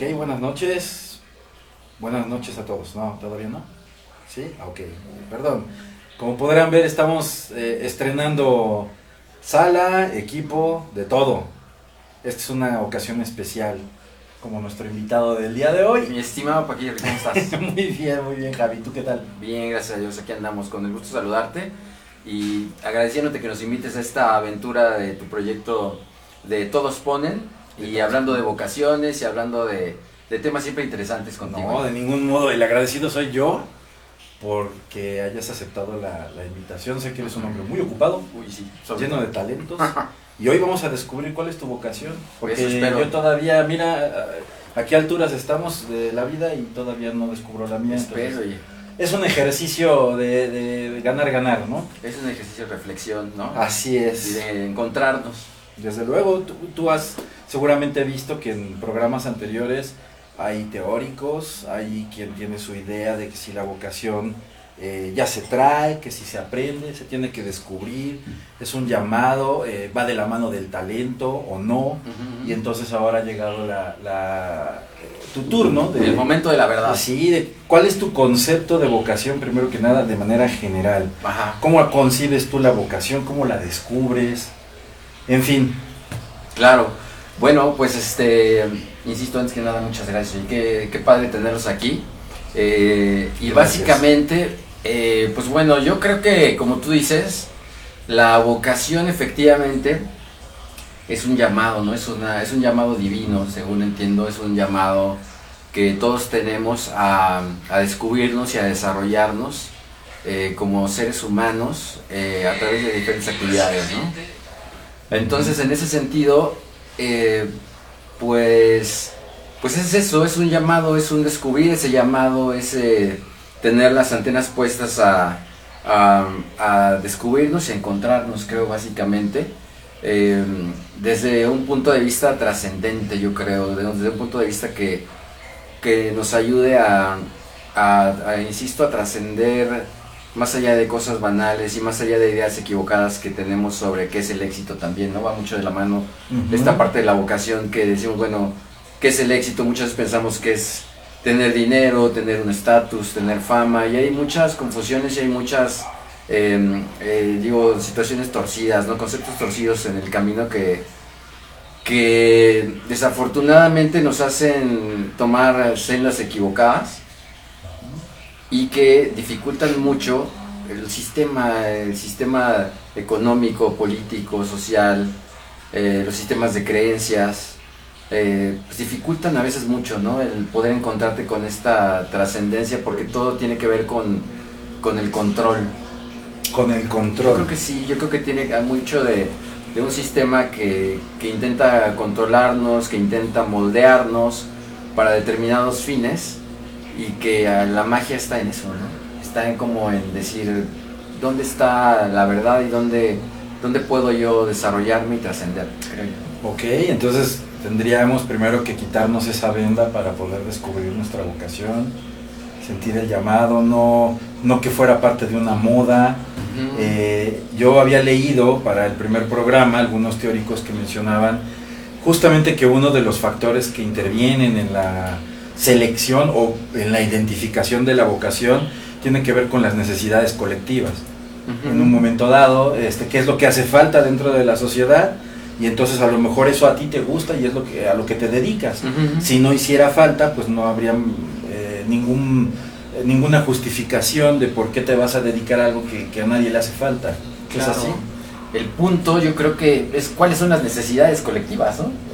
Ok, buenas noches. Buenas noches a todos. No, ¿todavía no? ¿Sí? Ok, perdón. Como podrán ver, estamos estrenando sala, equipo, de todo. Esta es una ocasión especial, como nuestro invitado del día de hoy. Mi estimado Paquillo, ¿cómo estás? Muy bien, Javi. ¿Tú qué tal? Bien, gracias a Dios, aquí andamos, con el gusto de saludarte y agradeciéndote que nos invites a esta aventura de tu proyecto de Todos Ponen, y hablando de vocaciones y hablando de temas siempre interesantes contigo. No, de ningún modo. El agradecido soy yo porque hayas aceptado la invitación. Sé que eres un hombre muy ocupado, Uy, sí, lleno de talentos. Y hoy vamos a descubrir cuál es tu vocación. Porque Eso espero. yo todavía, mira, a qué alturas estamos de la vida y todavía no descubro la mía. Espero, y Es un ejercicio de ganar, ¿no? es un ejercicio de reflexión, ¿no? Así Y es. de encontrarnos. Desde luego, tú has seguramente visto que en programas anteriores hay teóricos, hay quien tiene su idea de que si la vocación ya se trae, que si se aprende, se tiene que descubrir, es un llamado, va de la mano del talento o no, y entonces ahora ha llegado tu turno. El momento de la verdad. Sí, ¿cuál es tu concepto de vocación, primero que nada, de manera general? Ajá. ¿Cómo concibes tú la vocación? ¿Cómo la descubres? En fin. Claro. Bueno, pues insisto, antes que nada, muchas gracias. Y qué padre tenerlos aquí. Y Gracias. Básicamente, pues bueno, yo creo que, como tú dices, la vocación efectivamente es un llamado, ¿no? Es un llamado divino, según entiendo, es un llamado que todos tenemos a descubrirnos y a desarrollarnos como seres humanos a través de diferentes actividades, ¿no? Entonces, en ese sentido, pues es eso, es un llamado, es un descubrir ese llamado, es tener las antenas puestas a descubrirnos y a encontrarnos, creo, básicamente, desde un punto de vista trascendente, yo creo, desde un punto de vista que nos ayude insisto, a trascender más allá de cosas banales y más allá de ideas equivocadas que tenemos sobre qué es el éxito también, ¿no? Va mucho de la mano esta parte de la vocación que decimos, bueno, ¿qué es el éxito? Muchas veces pensamos que es tener dinero, tener un estatus, tener fama, y hay muchas confusiones y hay muchas, situaciones torcidas, ¿no? Conceptos torcidos en el camino que desafortunadamente nos hacen tomar sendas equivocadas y que dificultan mucho el sistema económico, político, social, los sistemas de creencias, pues dificultan a veces mucho, ¿no? El poder encontrarte con esta trascendencia, porque todo tiene que ver con el control. Con el control. Yo creo que sí, yo creo que tiene mucho de un sistema que intenta controlarnos, que intenta moldearnos para determinados fines, y que la magia está en eso, ¿no? Está en decir dónde está la verdad y dónde puedo yo desarrollarme y trascender, creo yo. Ok, entonces tendríamos primero que quitarnos esa venda para poder descubrir nuestra vocación, sentir el llamado, no que fuera parte de una moda. Yo había leído para el primer programa algunos teóricos que mencionaban justamente que uno de los factores que intervienen en la selección o en la identificación de la vocación tiene que ver con las necesidades colectivas. En un momento dado, qué es lo que hace falta dentro de la sociedad, y entonces a lo mejor eso a ti te gusta y es a lo que te dedicas. Si no hiciera falta, pues no habría ninguna justificación de por qué te vas a dedicar a algo que a nadie le hace falta. Claro. ¿Es así? El punto, yo creo que es cuáles son las necesidades colectivas, ¿no?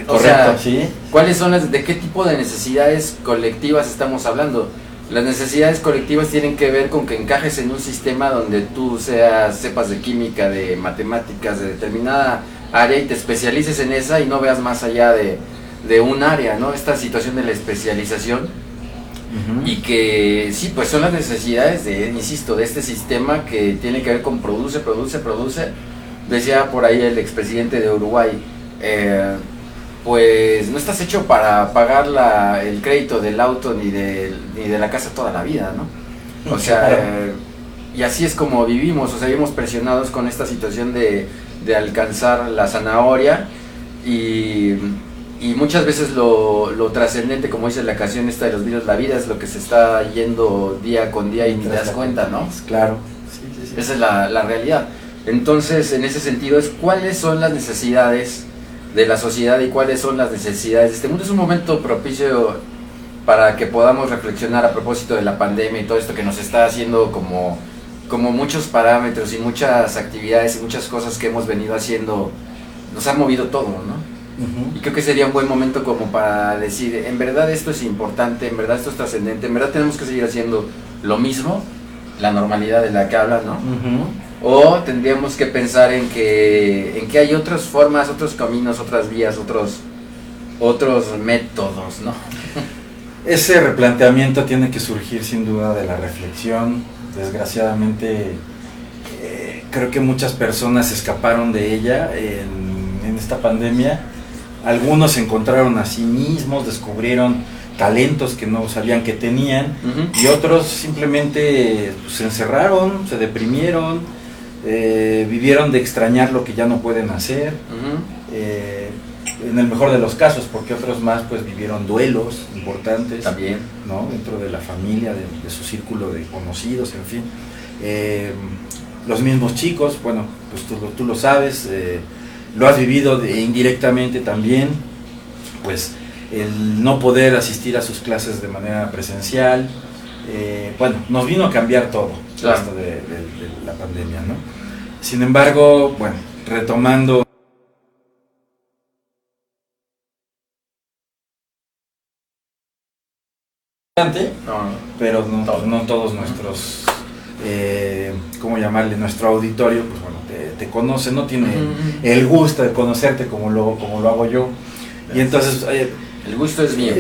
Correcto, o sea, sí. ¿Cuáles son de qué tipo de necesidades colectivas estamos hablando? Las necesidades colectivas tienen que ver con que encajes en un sistema donde tú sepas de química, de matemáticas, de determinada área, y te especialices en esa y no veas más allá de un área, ¿no? Esta situación de la especialización, y que sí, pues son las necesidades insisto, de este sistema que tiene que ver con produce. Decía por ahí el expresidente de Uruguay, pues no estás hecho para pagar el crédito del auto ni de la casa toda la vida, ¿no? O sea, y así es como vivimos, o sea, vivimos presionados con esta situación de alcanzar la zanahoria, y y muchas veces lo trascendente, como dice la canción esta de los virus, la vida es lo que se está yendo día con día y ni te das cuenta, ¿no? Claro. Sí. Esa es la realidad. Entonces, en ese sentido, es cuáles son las necesidades de la sociedad y cuáles son las necesidades de este mundo. Es un momento propicio para que podamos reflexionar a propósito de la pandemia y todo esto que nos está haciendo como muchos parámetros y muchas actividades y muchas cosas que hemos venido haciendo, nos ha movido todo, ¿no? Y creo que sería un buen momento como para decir, en verdad esto es importante, en verdad esto es trascendente, en verdad tenemos que seguir haciendo lo mismo, la normalidad de la que hablan, ¿no? O tendríamos que pensar en que hay otras formas, otros caminos, otras vías, otros métodos, ¿no? Ese replanteamiento tiene que surgir sin duda de la reflexión. Desgraciadamente creo que muchas personas escaparon de ella en esta pandemia. Algunos se encontraron a sí mismos, descubrieron talentos que no sabían que tenían, y otros simplemente se encerraron, se deprimieron, vivieron de extrañar lo que ya no pueden hacer, en el mejor de los casos, porque otros más pues vivieron duelos importantes también, ¿no? Dentro de la familia, de su círculo de conocidos, en fin. Los mismos chicos, bueno, pues tú lo sabes, lo has vivido indirectamente también, pues el no poder asistir a sus clases de manera presencial, bueno, nos vino a cambiar todo, claro, esto de la pandemia, ¿no? Sin embargo, bueno, retomando pero no todos nuestros, ¿cómo llamarle? Nuestro auditorio, pues bueno, te conoce, no tiene el gusto de conocerte como lo hago yo. Gracias. Y entonces el gusto es mío.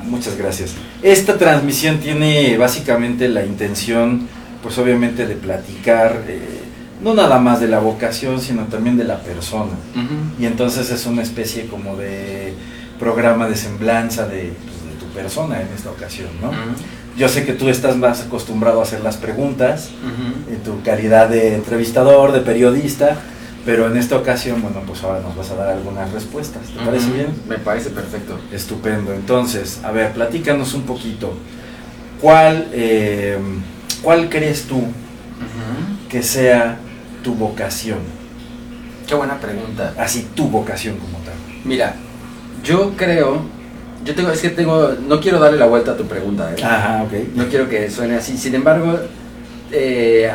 Muchas gracias. Esta transmisión tiene básicamente la intención, pues obviamente, de platicar, no nada más de la vocación, sino también de la persona. Y entonces es una especie como de programa de semblanza de tu persona en esta ocasión, ¿no? Yo sé que tú estás más acostumbrado a hacer las preguntas, en tu calidad de entrevistador, de periodista, pero en esta ocasión, bueno, pues ahora nos vas a dar algunas respuestas. ¿Te parece bien? Me parece perfecto. Estupendo. Entonces, a ver, platícanos un poquito. ¿Cuál crees tú que sea tu vocación? Qué buena pregunta. Así, tu vocación como tal. Mira, yo creo... no quiero darle la vuelta a tu pregunta, ¿eh? Ajá, ok. No quiero que suene así. Sin embargo,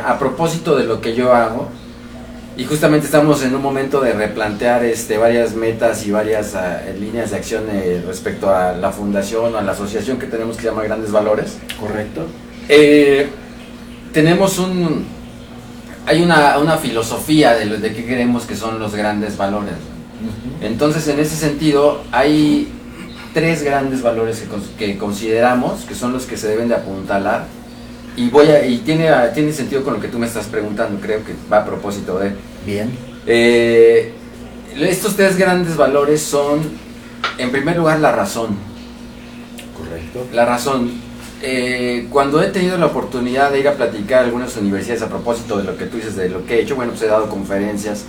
a propósito de lo que yo hago, y justamente estamos en un momento de replantear varias metas y varias líneas de acción respecto a la fundación o a la asociación que tenemos, que se llama Grandes Valores. Correcto. Hay una filosofía de qué creemos que son los grandes valores. Entonces, en ese sentido, hay 3 grandes valores que consideramos que son los que se deben de apuntalar, y tiene sentido con lo que tú me estás preguntando. Creo que va a propósito de... Bien. Estos 3 grandes valores son, en primer lugar, la razón. Correcto. La razón. Cuando he tenido la oportunidad de ir a platicar a algunas universidades a propósito de lo que tú dices, de lo que he hecho, bueno, pues he dado conferencias.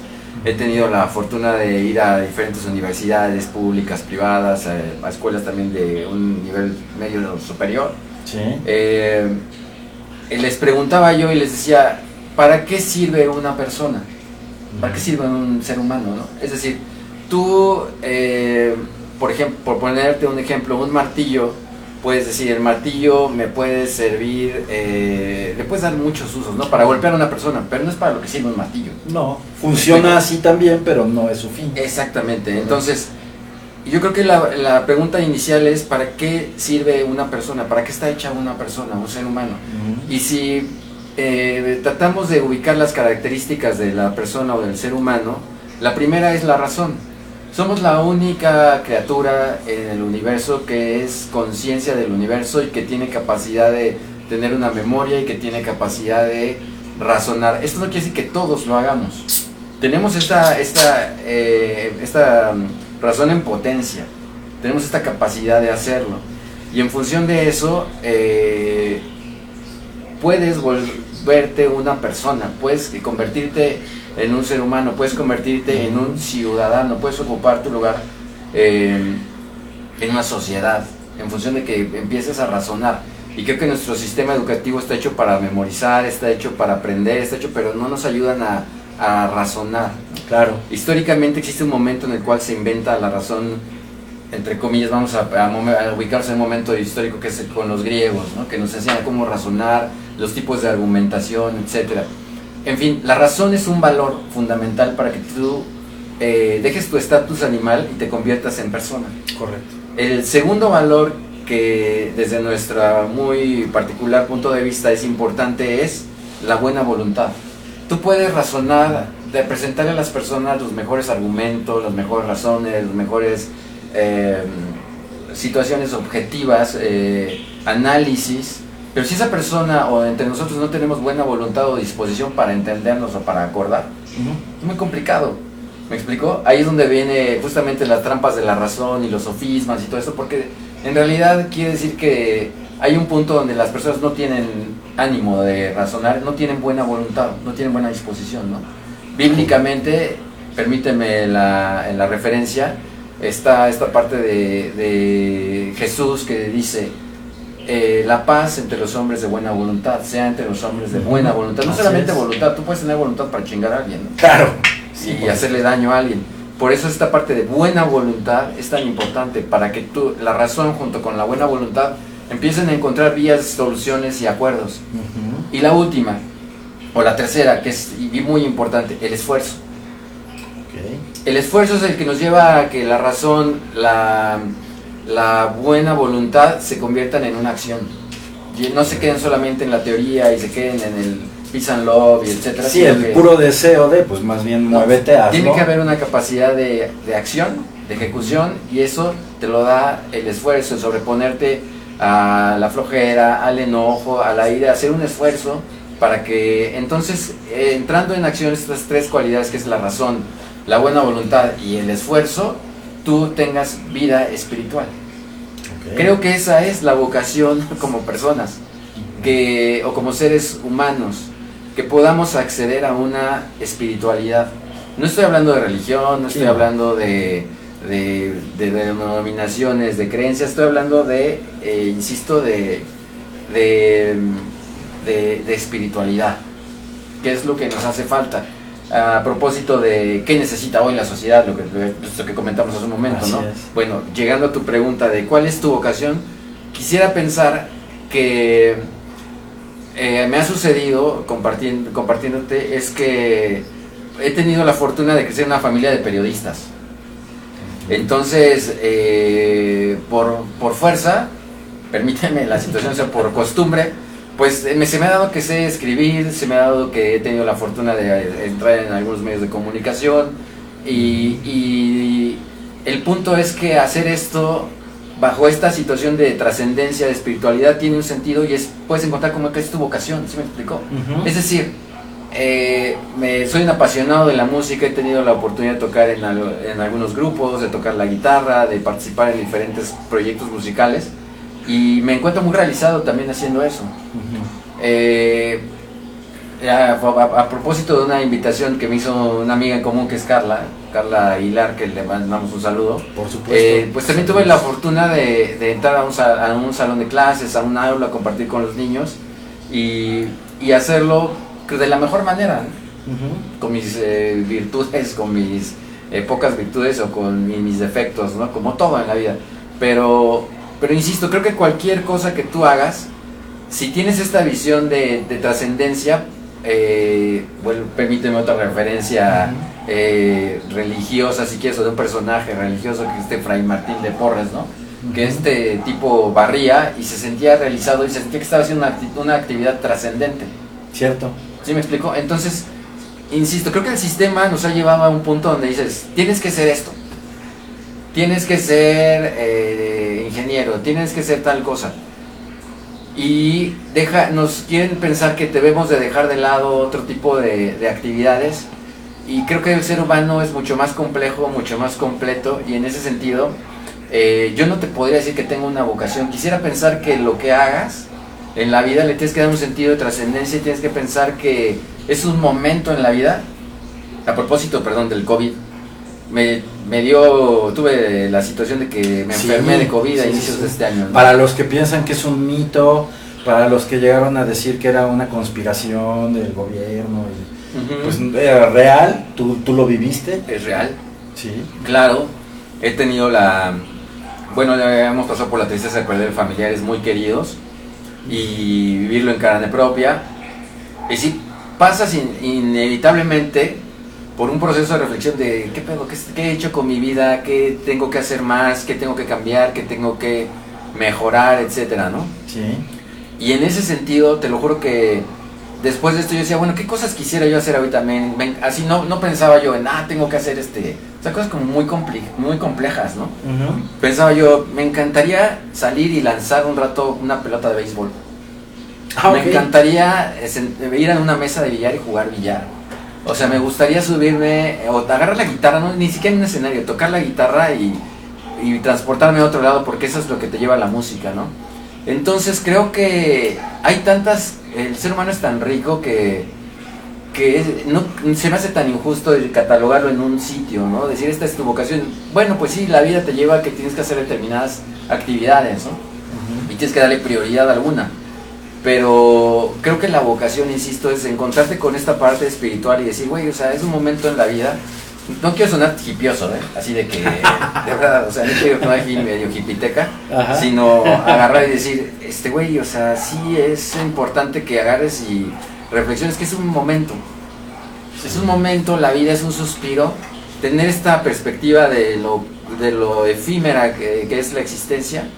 He tenido la fortuna de ir a diferentes universidades públicas, privadas, a escuelas también de un nivel medio superior. Sí. Les preguntaba yo y les decía, ¿para qué sirve una persona? ¿Para qué sirve un ser humano, no? Es decir, tú, por ejemplo, por ponerte un ejemplo, un martillo, puedes decir, el martillo me puede servir, le puedes dar muchos usos, ¿no? Para golpear a una persona, pero no es para lo que sirve un martillo. No, funciona así también, pero no es su fin. Exactamente. Entonces, yo creo que la pregunta inicial es, ¿para qué sirve una persona? ¿Para qué está hecha una persona, un ser humano? Y si tratamos de ubicar las características de la persona o del ser humano, la primera es la razón. Somos la única criatura en el universo que es conciencia del universo y que tiene capacidad de tener una memoria y que tiene capacidad de razonar. Esto no quiere decir que todos lo hagamos. Tenemos esta razón en potencia, tenemos esta capacidad de hacerlo, y en función de eso puedes volverte una persona, puedes convertirte en un ser humano, puedes convertirte en un ciudadano, puedes ocupar tu lugar en una sociedad, en función de que empieces a razonar. Y creo que nuestro sistema educativo está hecho para memorizar, está hecho para aprender, está hecho, pero no nos ayudan a razonar. Claro. Históricamente existe un momento en el cual se inventa la razón, entre comillas, vamos a ubicarnos en un momento histórico que es con los griegos, ¿no? Que nos enseñan cómo razonar, los tipos de argumentación, etcétera. En fin, la razón es un valor fundamental para que tú dejes tu estatus animal y te conviertas en persona. Correcto. El segundo valor que desde nuestro muy particular punto de vista es importante es la buena voluntad. Tú puedes razonar, de presentarle a las personas los mejores argumentos, las mejores razones, las mejores situaciones objetivas, análisis, pero si esa persona o entre nosotros no tenemos buena voluntad o disposición para entendernos o para acordar, es muy complicado. ¿Me explico? Ahí es donde viene justamente las trampas de la razón y los sofismas y todo eso, porque en realidad quiere decir que hay un punto donde las personas no tienen ánimo de razonar, no tienen buena voluntad, no tienen buena disposición, ¿no? Bíblicamente, permíteme en la referencia, está esta parte de Jesús que dice la paz entre los hombres de buena voluntad, sea entre los hombres de buena voluntad, no solamente voluntad, tú puedes tener voluntad para chingar a alguien, ¿no? Claro. Y hacerle daño a alguien. Por eso esta parte de buena voluntad es tan importante, para que tú, la razón junto con la buena voluntad, empiecen a encontrar vías, soluciones y acuerdos. Y la última, o la tercera, que es muy importante, el esfuerzo. El esfuerzo es el que nos lleva a que la razón, la buena voluntad se conviertan en una acción. Y no se queden solamente en la teoría y se queden en el peace and love y etcétera. Sí, el puro deseo de, pues más bien muévete, hazlo. Tiene que haber una capacidad de acción, de ejecución, y eso te lo da el esfuerzo, el sobreponerte a la flojera, al enojo, a la ira, hacer un esfuerzo para que entonces, entrando en acción estas tres cualidades que es la razón, la buena voluntad y el esfuerzo, tú tengas vida espiritual. Creo que esa es la vocación como personas, o como seres humanos, que podamos acceder a una espiritualidad. No estoy hablando de religión, no estoy hablando de denominaciones, de creencias, estoy hablando insisto, de espiritualidad, que es lo que nos hace falta. A propósito de qué necesita hoy la sociedad, lo que comentamos hace un momento, ¿no? Bueno, llegando a tu pregunta de cuál es tu vocación, quisiera pensar que me ha sucedido, compartiéndote, es que he tenido la fortuna de crecer en una familia de periodistas. Entonces, por fuerza, permíteme la situación, o sea, por costumbre, pues se me ha dado que sé escribir, se me ha dado que he tenido la fortuna de entrar en algunos medios de comunicación, y el punto es que hacer esto bajo esta situación de trascendencia, de espiritualidad, tiene un sentido y puedes encontrar como que es tu vocación, ¿sí me explicó? Es decir, soy un apasionado de la música, he tenido la oportunidad de tocar en algunos grupos, de tocar la guitarra, de participar en diferentes proyectos musicales, y me encuentro muy realizado también haciendo eso. A propósito de una invitación que me hizo una amiga en común que es Carla Aguilar, que le mandamos un saludo. Por supuesto. Pues también tuve la fortuna de entrar a un salón de clases, a un aula, a compartir con los niños y hacerlo de la mejor manera, ¿no? Con mis virtudes, con mis pocas virtudes o con mis defectos, ¿no? Como todo en la vida. Pero insisto, creo que cualquier cosa que tú hagas, si tienes esta visión de trascendencia, bueno, permíteme otra referencia religiosa, si quieres, o de un personaje religioso, que es Fray Martín de Porres, ¿no? Que este tipo barría y se sentía realizado y se sentía que estaba haciendo una actividad trascendente. Cierto. ¿Sí me explico? Entonces, insisto, creo que el sistema nos ha llevado a un punto donde dices, tienes que ser esto, tienes que ser ingeniero, tienes que ser tal cosa. Y nos quieren pensar que debemos de dejar de lado otro tipo de actividades, y creo que el ser humano es mucho más complejo, mucho más completo, y en ese sentido yo no te podría decir que tengo una vocación. Quisiera pensar que lo que hagas en la vida le tienes que dar un sentido de trascendencia, y tienes que pensar que es un momento en la vida. A propósito, perdón, del COVID, tuve la situación de que me enfermé de COVID a inicios de este año, ¿no? Para los que piensan que es un mito, para los que llegaron a decir que era una conspiración del gobierno, pues era real, tú lo viviste. Es real. Sí. Claro, he tenido bueno, hemos pasado por la tristeza de perder familiares muy queridos y vivirlo en carne propia. Y sí, pasas inevitablemente por un proceso de reflexión de qué pedo, qué he hecho con mi vida, qué tengo que hacer más, qué tengo que cambiar, qué tengo que mejorar, etcétera, ¿no? Sí. Y en ese sentido, te lo juro que después de esto yo decía, bueno, ¿qué cosas quisiera yo hacer ahorita? Así no pensaba yo en, tengo que hacer o sea, cosas como muy complejas, ¿no? Pensaba yo, me encantaría salir y lanzar un rato una pelota de béisbol. Me encantaría ir a una mesa de billar y jugar billar. O sea, me gustaría subirme, o agarrar la guitarra, no, ni siquiera en un escenario, tocar la guitarra y transportarme a otro lado, porque eso es lo que te lleva a la música, ¿no? Entonces creo que hay el ser humano es tan rico que no se me hace tan injusto el catalogarlo en un sitio, ¿no? Decir, esta es tu vocación. Bueno, pues sí, la vida te lleva a que tienes que hacer determinadas actividades, ¿no? Y tienes que darle prioridad a alguna. Pero creo que la vocación, insisto, es encontrarte con esta parte espiritual y decir, güey, o sea, es un momento en la vida. No quiero sonar hipioso, así de que, de verdad, o sea, no quiero sonar medio hipiteca, sino agarrar y decir, güey, o sea, sí es importante que agarres y reflexiones que es un momento. Es un momento, la vida es un suspiro, tener esta perspectiva de lo efímera que es la existencia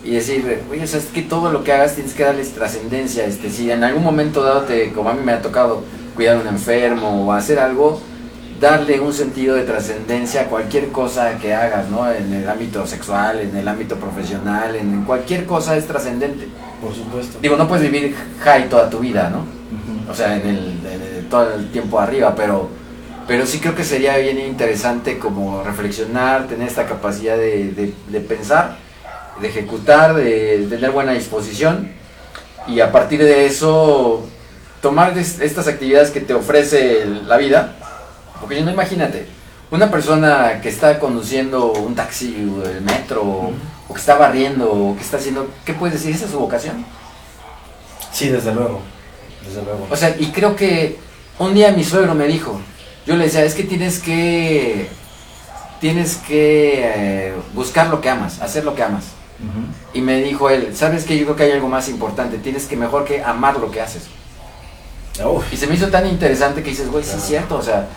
y decir, oye, o sea, es que todo lo que hagas tienes que darles trascendencia. Si en algún momento dado, como a mí me ha tocado cuidar a un enfermo o hacer algo, darle un sentido de trascendencia a cualquier cosa que hagas, ¿no? En el ámbito sexual, en el ámbito profesional, en cualquier cosa es trascendente. Por supuesto. Digo, no puedes vivir high toda tu vida, ¿no? O sea, todo el tiempo arriba, pero sí creo que sería bien interesante como reflexionar, tener esta capacidad de pensar, de ejecutar, de tener buena disposición y a partir de eso tomar estas actividades que te ofrece la vida. Porque no, imagínate, una persona que está conduciendo un taxi o el metro, o que está barriendo, o que está haciendo, ¿qué puedes decir? ¿Esa es su vocación? Sí, desde luego, desde luego. O sea, y creo que un día mi suegro me dijo, yo le decía, es que tienes que buscar lo que amas, hacer lo que amas. Y me dijo él, ¿sabes qué? Yo creo que hay algo más importante, tienes que mejor que amar lo que haces. Y se me hizo tan interesante que dices, güey, sí es cierto, o sea,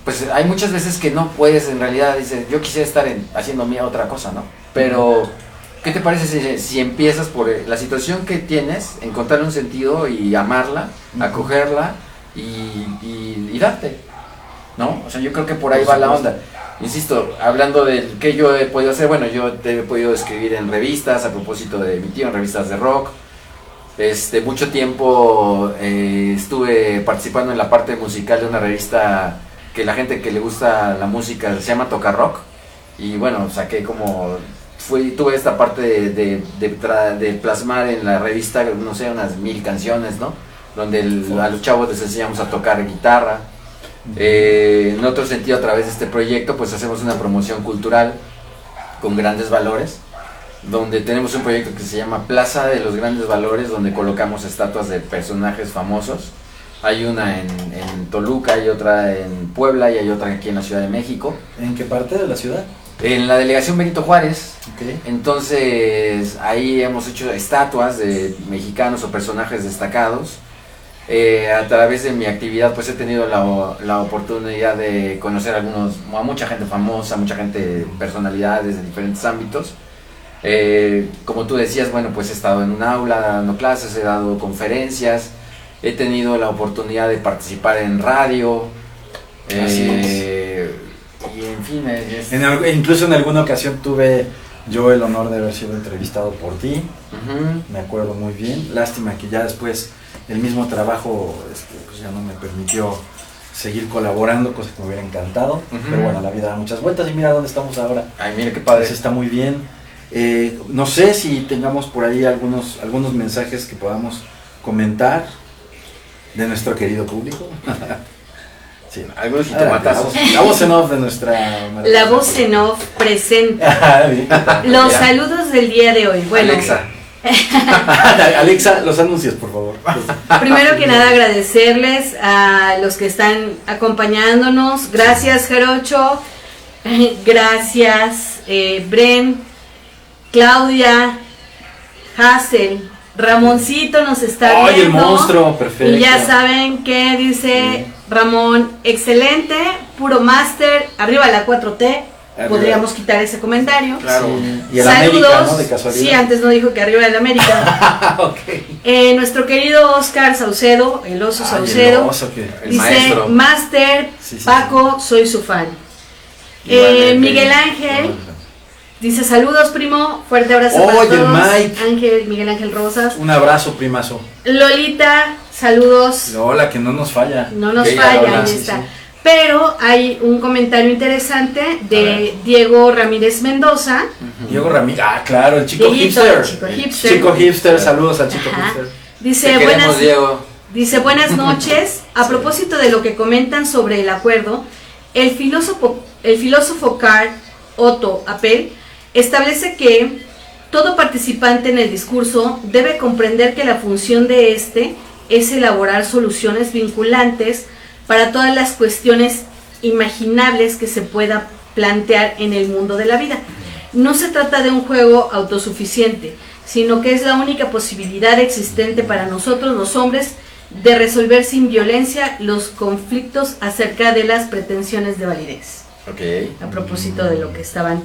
pues hay muchas veces que no puedes, en realidad, dices, yo quisiera estar haciendo otra cosa, ¿no? Pero, ¿qué te parece si empiezas por la situación que tienes, encontrarle un sentido y amarla, acogerla y darte, ¿no? O sea, yo creo que por ahí va la onda. Insisto, hablando de qué yo he podido hacer, bueno, yo he podido escribir en revistas, a propósito de mi tío, en revistas de rock. Mucho tiempo estuve participando en la parte musical de una revista que la gente que le gusta la música se llama Toca Rock, y bueno, saqué tuve esta parte de plasmar en la revista, no sé, unas 1000 canciones, ¿no? Donde a los chavos les enseñamos a tocar guitarra. En otro sentido, a través de este proyecto, pues hacemos una promoción cultural con grandes valores, donde tenemos un proyecto que se llama Plaza de los Grandes Valores, donde colocamos estatuas de personajes famosos. Hay una en Toluca, hay otra en Puebla y hay otra aquí en la Ciudad de México. ¿En qué parte de la ciudad? En la delegación Benito Juárez. Okay. Entonces ahí hemos hecho estatuas de mexicanos o personajes destacados. A través de mi actividad pues he tenido la oportunidad de conocer a mucha gente famosa, mucha gente, personalidades de diferentes ámbitos. Como tú decías, bueno, pues he estado en un aula dando clases, he dado conferencias, he tenido la oportunidad de participar en radio, y en fin, incluso en alguna ocasión tuve yo el honor de haber sido entrevistado por ti. Me acuerdo muy bien. Lástima que ya después el mismo trabajo pues ya no me permitió seguir colaborando, cosa que me hubiera encantado. Pero bueno, la vida da muchas vueltas y mira dónde estamos ahora. Ay, mira qué padre. Pues está muy bien. No sé si tengamos por ahí algunos mensajes que podamos comentar de nuestro querido público. Sí. Algunos jitomatazos. La voz en off de nuestra... La voz en off presente Bien. los saludos del día de hoy. Bueno, Alexa. Alexa, los anuncios, por favor. primero que nada agradecerles a los que están acompañándonos. Gracias, Jarocho. Gracias, Bren, Claudia, Hazel, Ramoncito nos está ¡Ay, el viendo. monstruo! Perfecto. Y ya saben que dice Ramón, excelente, puro máster, arriba la 4T. Arriba. Podríamos quitar ese comentario. Claro. Y el Saludos. América, ¿no? De casualidad. Sí, antes no dijo que arriba el América. Ok. Nuestro querido Oscar Saucedo, el oso Ay, Saucedo, el oso que... El dice, maestro. Máster, Sí, sí, Paco, soy su fan. Igualmente. Miguel Ángel dice, saludos primo, fuerte abrazo para Oye, todos. Mike. Ángel, Miguel Ángel Rosas. Un abrazo, primazo. Lolita, saludos. Hola, que no nos falla. No nos Bella falla, Lola, ahí sí, está. sí. Pero hay un comentario interesante A de ver. Diego Ramírez Mendoza. Diego Ramírez. Ah, claro, el chico Dieguito, hipster. el chico hipster. Chico hipster, saludos al chico Ajá. hipster. Dice, Te queremos, buenas, Diego. dice, buenas noches. A propósito de lo que comentan sobre el acuerdo, el filósofo Karl Otto Appel establece que todo participante en el discurso debe comprender que la función de este es elaborar soluciones vinculantes para todas las cuestiones imaginables que se pueda plantear en el mundo de la vida. No se trata de un juego autosuficiente, sino que es la única posibilidad existente para nosotros los hombres de resolver sin violencia los conflictos acerca de las pretensiones de validez. Ok. A propósito de lo que estaban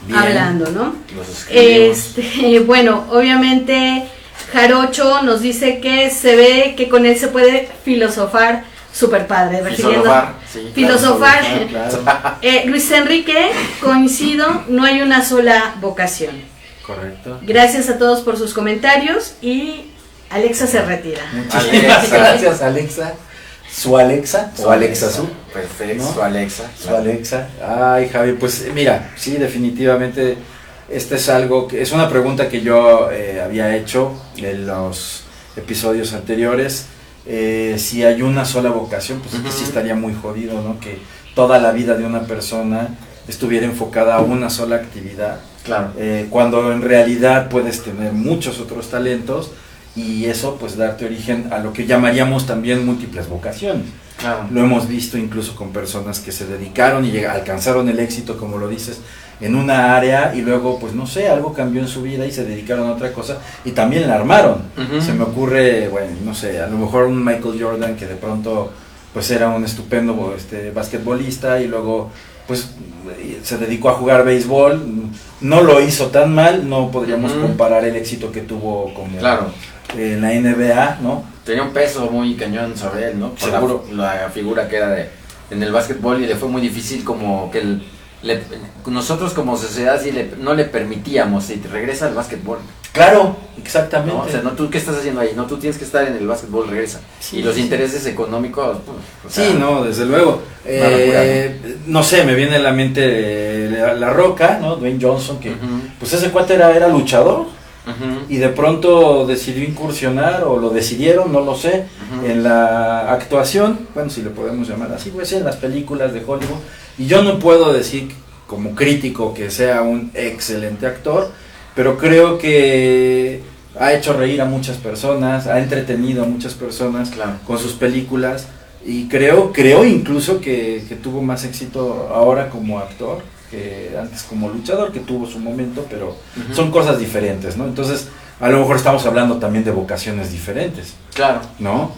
Bien. hablando, ¿no? Los escribimos. Bueno, obviamente Jarocho nos dice que se ve que con él se puede filosofar super padre, Filosofar, sí, filosofar. Claro. Luis Enrique, coincido, no hay una sola vocación. Correcto. Gracias a todos por sus comentarios y Alexa se retira. Muchísimas gracias, Alexa. Su Alexa. Su Alexa, su. ¿no? Perfecto, su Alexa. Su Alexa. Ay, Javi, pues mira, sí, definitivamente este es algo que es una pregunta que yo había hecho en los episodios anteriores. Si hay una sola vocación, pues es que sí estaría muy jodido, ¿no? Que toda la vida de una persona estuviera enfocada a una sola actividad. Claro. Cuando en realidad puedes tener muchos otros talentos y eso pues darte origen a lo que llamaríamos también múltiples vocaciones. Claro. Lo hemos visto incluso con personas que se dedicaron y alcanzaron el éxito, como lo dices, en una área y luego, pues no sé, algo cambió en su vida y se dedicaron a otra cosa y también la armaron. Ujú. Se me ocurre, bueno, no sé, a lo mejor un Michael Jordan que de pronto pues era un estupendo basquetbolista y luego pues se dedicó a jugar béisbol, no lo hizo tan mal, no podríamos Ujú. comparar el éxito que tuvo como Claro. en la NBA, ¿no? Tenía un peso muy cañón sobre él, ¿no? Por Seguro. La figura que era en el básquetbol y le fue muy difícil como que nosotros como sociedad sí no le permitíamos y te regresa al básquetbol. Claro, exactamente. ¿No? O sea, no, ¿tú qué estás haciendo ahí? No, tú tienes que estar en el básquetbol, regresa. Sí, y los sí. intereses económicos, o sea, Sí, no, desde luego. Una locura, no sé, me viene a la mente la Roca, ¿no? Dwayne Johnson, que Ujú. pues ese cuate era luchador Ujú. y de pronto decidió incursionar o lo decidieron, no lo sé, Ujú. en la actuación, bueno, si le podemos llamar así, pues en las películas de Hollywood. Y yo no puedo decir como crítico que sea un excelente actor, pero creo que ha hecho reír a muchas personas, ha entretenido a muchas personas Claro. con sus películas y creo incluso que tuvo más éxito ahora como actor que antes como luchador, que tuvo su momento, pero Ujú. son cosas diferentes, ¿no? Entonces, a lo mejor estamos hablando también de vocaciones diferentes, Claro. ¿no?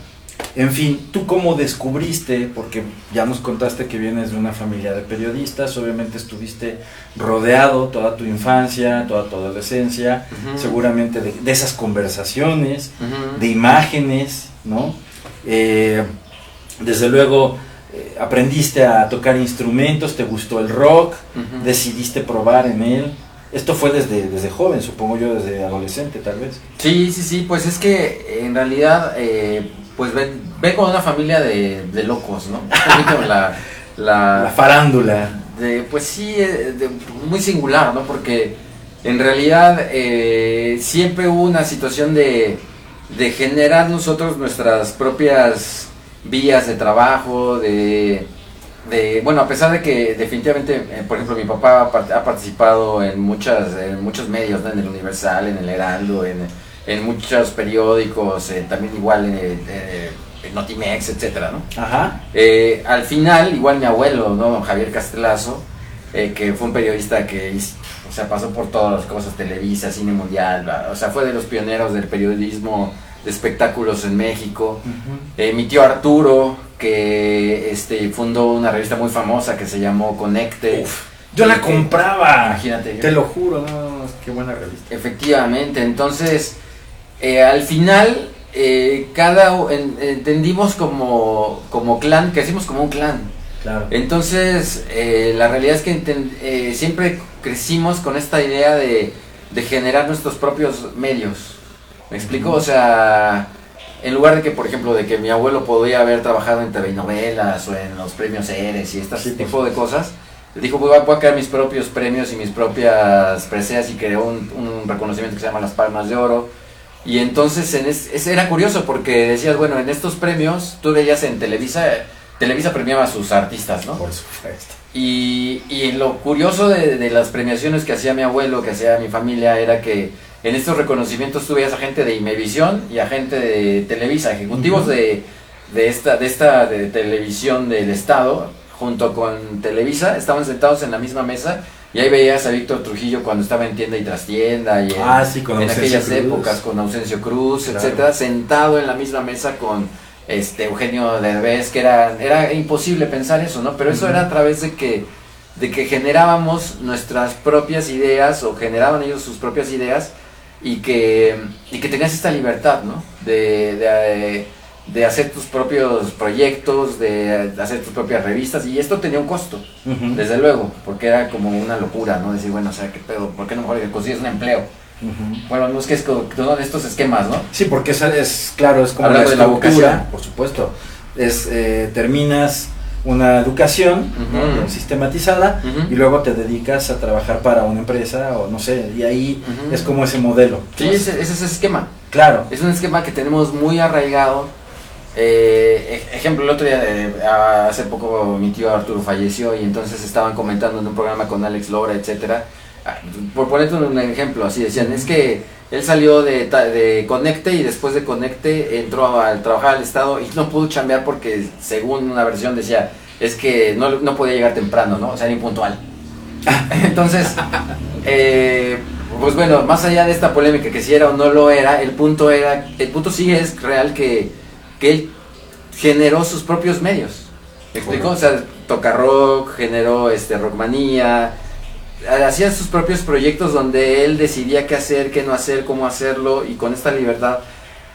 En fin, ¿tú cómo descubriste? Porque ya nos contaste que vienes de una familia de periodistas, obviamente estuviste rodeado toda tu infancia, toda tu adolescencia, Ujú. seguramente de esas conversaciones, Ujú. de imágenes, ¿no? Desde luego aprendiste a tocar instrumentos, te gustó el rock, Ujú. decidiste probar en él. Esto fue desde joven, supongo yo, desde adolescente tal vez. Sí, sí, sí, pues es que en realidad, pues vengo de una familia de locos, ¿no? La farándula. Pues sí, muy singular, ¿no? Porque en realidad siempre hubo una situación de generar nosotros nuestras propias vías de trabajo, de bueno, a pesar de que definitivamente, por ejemplo, mi papá ha participado en muchos medios, ¿no? En el Universal, en el Heraldo, en muchos periódicos, también igual en Notimex, etcétera, ¿no? Ajá. Al final, igual mi abuelo, ¿no? Javier Castelazo, que fue un periodista que o sea, pasó por todas las cosas, Televisa, Cine Mundial, o sea, fue de los pioneros del periodismo de espectáculos en México. Mi tío Arturo, que fundó una revista muy famosa que se llamó Conecte. Yo la compraba. Imagínate. Te lo juro, no, qué buena revista. Efectivamente, entonces, al final, entendimos como clan, crecimos como un clan. Claro. Entonces, la realidad es que siempre crecimos con esta idea de generar nuestros propios medios. ¿Me explico? O sea, en lugar de que, por ejemplo, de que mi abuelo podía haber trabajado en telenovelas o en los premios Eres y este tipo de cosas, dijo, voy a crear mis propios premios y mis propias preseas, y creó un reconocimiento que se llama las Palmas de Oro. Y entonces era curioso porque decías, bueno, en estos premios, tú veías en Televisa premiaba a sus artistas, ¿no? Por supuesto. Y lo curioso de las premiaciones que hacía mi abuelo, que hacía mi familia, era que en estos reconocimientos tú veías a gente de Imevisión y a gente de Televisa, ejecutivos de televisión del Estado, junto con Televisa, estaban sentados en la misma mesa, y ahí veías a Víctor Trujillo cuando estaba en Tienda y Trastienda, y en aquellas épocas con Ausencio Cruz, claro, etcétera, sentado en la misma mesa con Eugenio Derbez, que era imposible pensar eso, ¿no? Pero eso era a través de que generábamos nuestras propias ideas, o generaban ellos sus propias ideas, y que tenías esta libertad, ¿no? De hacer tus propios proyectos, de hacer tus propias revistas, y esto tenía un costo, desde luego, porque era como una locura, ¿no? Decir, bueno, o sea, ¿qué pedo? ¿Por qué no mejor consigues un empleo? Bueno, no es que son estos esquemas, ¿no? Sí, porque es como hablando de la vocación, por supuesto. Terminas una educación, ¿no? Sistematizada, y luego te dedicas a trabajar para una empresa, o no sé, y ahí es como ese modelo. Sí, ese es ese esquema. Claro. Es un esquema que tenemos muy arraigado. Ejemplo, el otro día, hace poco mi tío Arturo falleció, y entonces estaban comentando en un programa con Alex Lora, etcétera. Por ponerte un ejemplo, así decían, es que él salió de Conecte, y después de Conecte entró a trabajar al Estado y no pudo chambear porque, según una versión, decía, es que no podía llegar temprano, ¿no? O sea, era impuntual. Entonces, pues bueno, más allá de esta polémica que si era o no lo era, el punto sí es real que él generó sus propios medios. ¿Me explico? O sea, Toca Rock, generó Rockmanía, hacía sus propios proyectos donde él decidía qué hacer, qué no hacer, cómo hacerlo, y con esta libertad.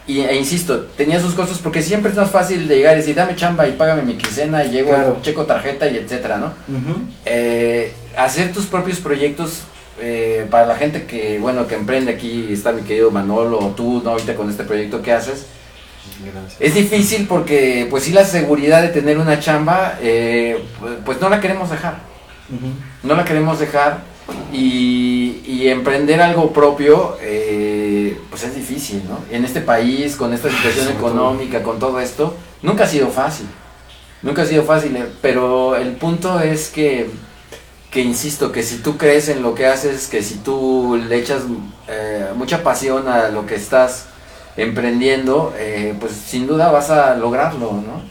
E insisto, tenía sus costos, porque siempre es más fácil de llegar y decir, dame chamba y págame mi quincena, y llego, claro, checo tarjeta y etcétera, ¿no? Hacer tus propios proyectos, para la gente que emprende, aquí está mi querido Manolo, o tú, ¿no? Ahorita con este proyecto que haces. Gracias. Es difícil porque, pues sí, la seguridad de tener una chamba, pues no la queremos dejar. No la queremos dejar, y emprender algo propio, pues es difícil, ¿no? En este país, con esta situación económica, con todo esto, nunca ha sido fácil, pero el punto es que insisto, que si tú crees en lo que haces, que si tú le echas mucha pasión a lo que estás emprendiendo, pues sin duda vas a lograrlo, ¿no?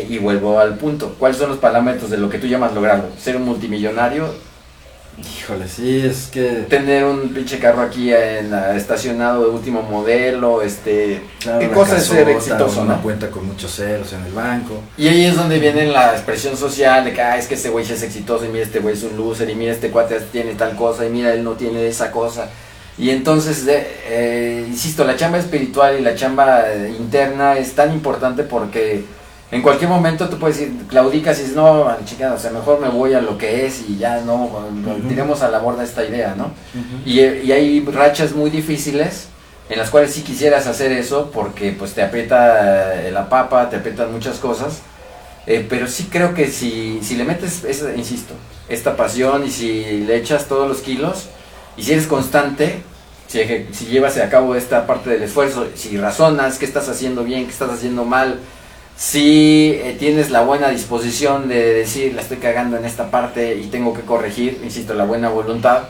Y vuelvo al punto, ¿cuáles son los parámetros de lo que tú llamas lograrlo? ¿Ser un multimillonario? Híjole, sí, es que... tener un pinche carro aquí estacionado de último modelo, claro, ¿qué cosa es ser exitoso, una no? cuenta con muchos ceros en el banco. Y ahí es donde viene la expresión social de que, es que este güey sí es exitoso, y mira, este güey es un loser, y mira, este cuate tiene tal cosa, y mira, él no tiene esa cosa. Y entonces, insisto, la chamba espiritual y la chamba interna es tan importante, porque en cualquier momento tú puedes decir, claudicas y dices, no, chica, o sea, mejor me voy a lo que es, y ya no, tiremos a la borda esta idea, ¿no? Y hay rachas muy difíciles en las cuales sí quisieras hacer eso, porque pues te aprieta la papa, te aprietan muchas cosas, pero sí creo que si le metes, insisto, esta pasión, y si le echas todos los kilos, y si eres constante, si llevas a cabo esta parte del esfuerzo, si razonas qué estás haciendo bien, qué estás haciendo mal, si tienes la buena disposición de decir, la estoy cagando en esta parte y tengo que corregir, insisto, la buena voluntad,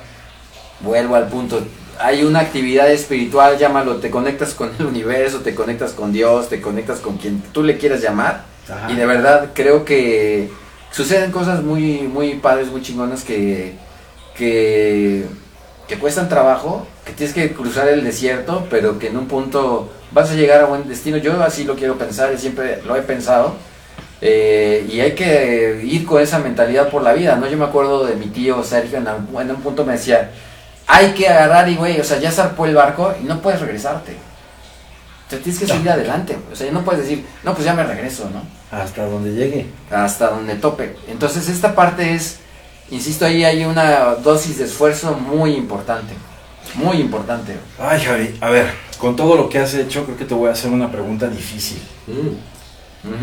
vuelvo al punto, hay una actividad espiritual, llámalo, te conectas con el universo, te conectas con Dios, te conectas con quien tú le quieras llamar, y de verdad creo que suceden cosas muy, muy padres, muy chingonas que cuestan trabajo, que tienes que cruzar el desierto, pero que en un punto vas a llegar a buen destino. Yo así lo quiero pensar, y siempre lo he pensado, y hay que ir con esa mentalidad por la vida, ¿no? Yo me acuerdo de mi tío Sergio, en un punto me decía, hay que agarrar y güey, o sea, ya zarpó el barco y no puedes regresarte. O sea, tienes que seguir adelante, o sea, ya no puedes decir, no, pues ya me regreso, ¿no? Hasta donde llegue. Hasta donde tope. Entonces esta parte es, insisto, ahí hay una dosis de esfuerzo muy importante. Muy importante. Ay, Javi, a ver, con todo lo que has hecho, creo que te voy a hacer una pregunta difícil.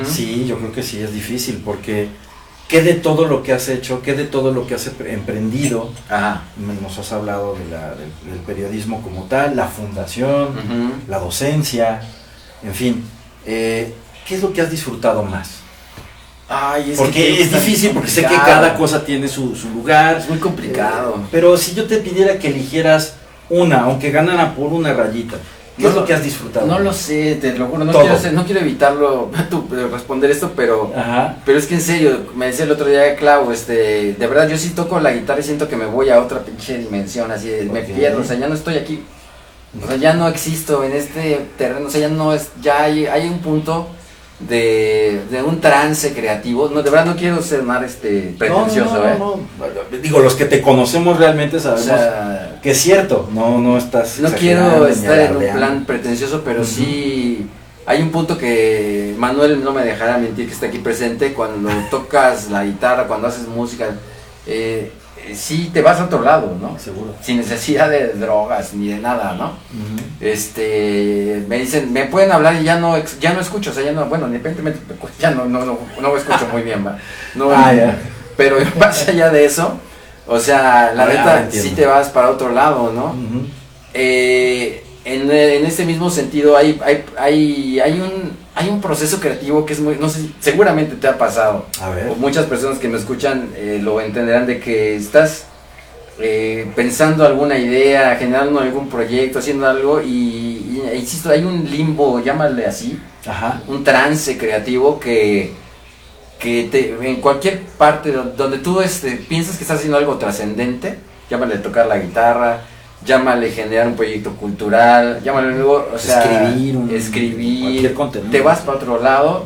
Sí, yo creo que sí es difícil, porque ¿qué de todo lo que has hecho, qué de todo lo que has emprendido? Ajá. Nos has hablado del periodismo como tal, la fundación, la docencia, en fin. ¿Qué es lo que has disfrutado más? Ay, porque es difícil, porque sé que cada cosa tiene su lugar. Es muy complicado. Pero si yo te pidiera que eligieras una, aunque ganara por una rayita, ¿qué es lo que has disfrutado? No lo sé, te lo juro, no quiero evitarlo, responder esto, pero es que en serio, me decía el otro día Clau, de verdad yo sí toco la guitarra y siento que me voy a otra pinche dimensión, así, me pierdo, o sea, ya no estoy aquí, o sea, ya no existo en este terreno, o sea, ya no es, ya hay un punto de un trance creativo. No, de verdad no quiero ser más pretencioso, no. Digo, los que te conocemos realmente sabemos, o sea, que es cierto, no estás. No quiero estar en un plan pretencioso, pero sí hay un punto que Manuel no me dejará mentir, que está aquí presente, cuando tocas la guitarra, cuando haces música, sí te vas a otro lado, ¿no? Seguro. Sin necesidad de drogas ni de nada, ¿no? Me dicen, me pueden hablar y ya no escucho, o sea, ya no, bueno, independientemente, ya no escucho muy bien, ¿va? No, pero más allá de eso, o sea, la neta, sí te vas para otro lado, ¿no? En este mismo sentido hay un proceso creativo que es muy, no sé, seguramente te ha pasado. A ver. O muchas personas que me escuchan lo entenderán, de que estás pensando alguna idea, generando algún proyecto, haciendo algo y insisto, hay un limbo, llámale así, un trance creativo que en cualquier parte donde tú piensas que estás haciendo algo trascendente, llámale tocar la guitarra, llámale generar un proyecto cultural, llámale luego, o sea, escribir cualquier contenido, te vas para otro lado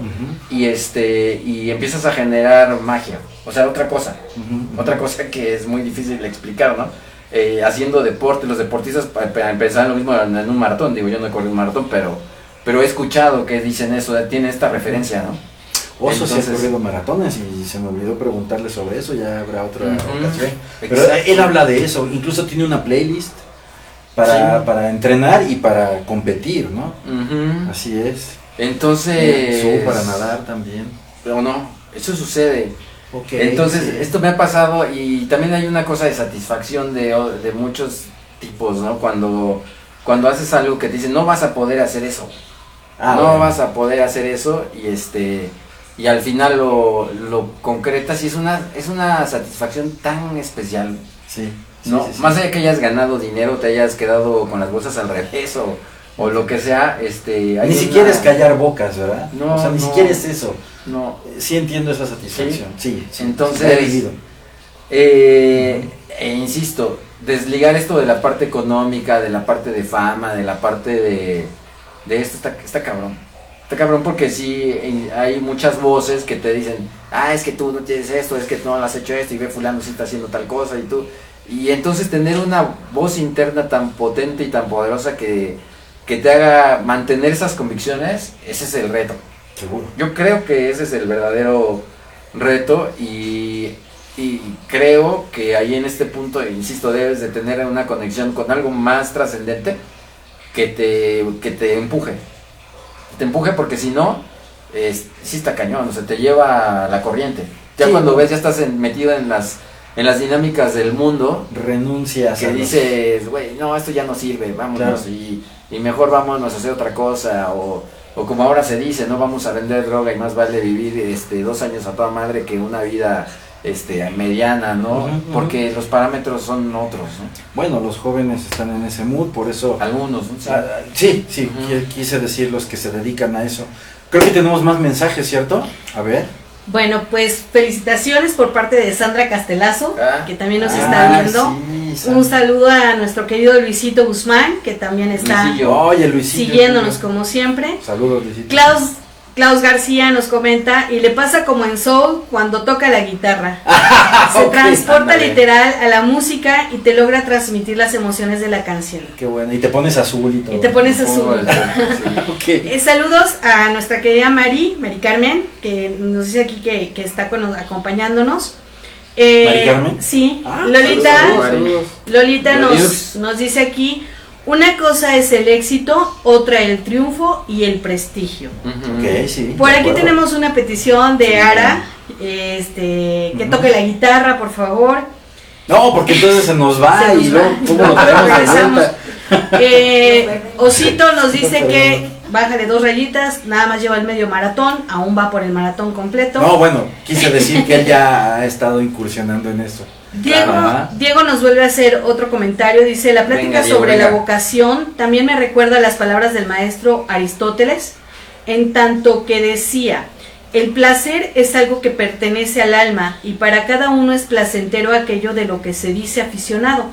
y empiezas a generar magia, o sea, otra cosa que es muy difícil de explicar, ¿no? Haciendo deporte, los deportistas empezaron lo mismo en un maratón, digo, yo no he corrido un maratón, pero he escuchado que dicen eso, tiene esta referencia, ¿no? Oso sí ha corrido maratones y se me olvidó preguntarle sobre eso, ya habrá otra ocasión. Pero él habla de eso, incluso tiene una playlist para entrenar y para competir, ¿no? Así es. Entonces... para nadar también. Pero no, eso sucede. Entonces, esto me ha pasado y también hay una cosa de satisfacción de muchos tipos, ¿no? Cuando haces algo que te dicen, no vas a poder hacer eso. Vas a poder hacer eso y al final lo concretas y es una satisfacción tan especial. ¿No? Más allá que hayas ganado dinero, te hayas quedado con las bolsas al revés o lo que sea, ni siquiera es callar bocas, ¿verdad? No, o sea, ni siquiera es eso. No. Sí entiendo esa satisfacción. Sí. Entonces, insisto, desligar esto de la parte económica, de la parte de fama, de la parte de esto está cabrón. Está cabrón porque sí hay muchas voces que te dicen, es que tú no tienes esto, es que no lo has hecho esto, y ve fulano sí está haciendo tal cosa y tú. Y entonces tener una voz interna tan potente y tan poderosa que te haga mantener esas convicciones, ese es el reto. Seguro. Yo creo que ese es el verdadero reto y creo que ahí en este punto, insisto, debes de tener una conexión con algo más trascendente que te empuje. Te empuje porque si no, sí está cañón, o sea, te lleva la corriente. Ya cuando ves, ya estás metido en las dinámicas del mundo. Renuncias. Que dices, güey, no, esto ya no sirve, vámonos, claro. y mejor vámonos a hacer otra cosa, O como ahora se dice, no vamos a vender droga y más vale vivir 2 años a toda madre que una vida mediana, ¿no? Porque los parámetros son otros, ¿no? Bueno, los jóvenes están en ese mood, por eso... Algunos, ¿no? Sí, quise decir los que se dedican a eso. Creo que tenemos más mensajes, ¿cierto? A ver. Bueno, pues felicitaciones por parte de Sandra Castelazo, que también nos está viendo. Sí, un saludo a nuestro querido Luisito Guzmán, que también está Luisillo, siguiéndonos como siempre. Saludos, Luisito. Klaus García nos comenta, y le pasa como en Soul cuando toca la guitarra. Se transporta literal a la música y te logra transmitir las emociones de la canción. Qué bueno, y te pones azul y todo. Y te pones azul. Okay. Saludos a nuestra querida Mari Carmen, que nos dice aquí que está acompañándonos. ¿Mari Carmen? Sí. Saludos. Lolita nos dice aquí: una cosa es el éxito, otra el triunfo y el prestigio. Okay, sí, por aquí tenemos una petición de Ara, que toque la guitarra, por favor. No, porque entonces se nos va y luego ¿cómo lo traemos de vuelta? Osito nos dice que bájale 2 rayitas, nada más lleva el medio maratón, aún va por el maratón completo. No, bueno, quise decir que él ya ha estado incursionando en eso. Diego nos vuelve a hacer otro comentario, dice: la plática sobre la vocación también me recuerda las palabras del maestro Aristóteles, en tanto que decía: el placer es algo que pertenece al alma y para cada uno es placentero aquello de lo que se dice aficionado,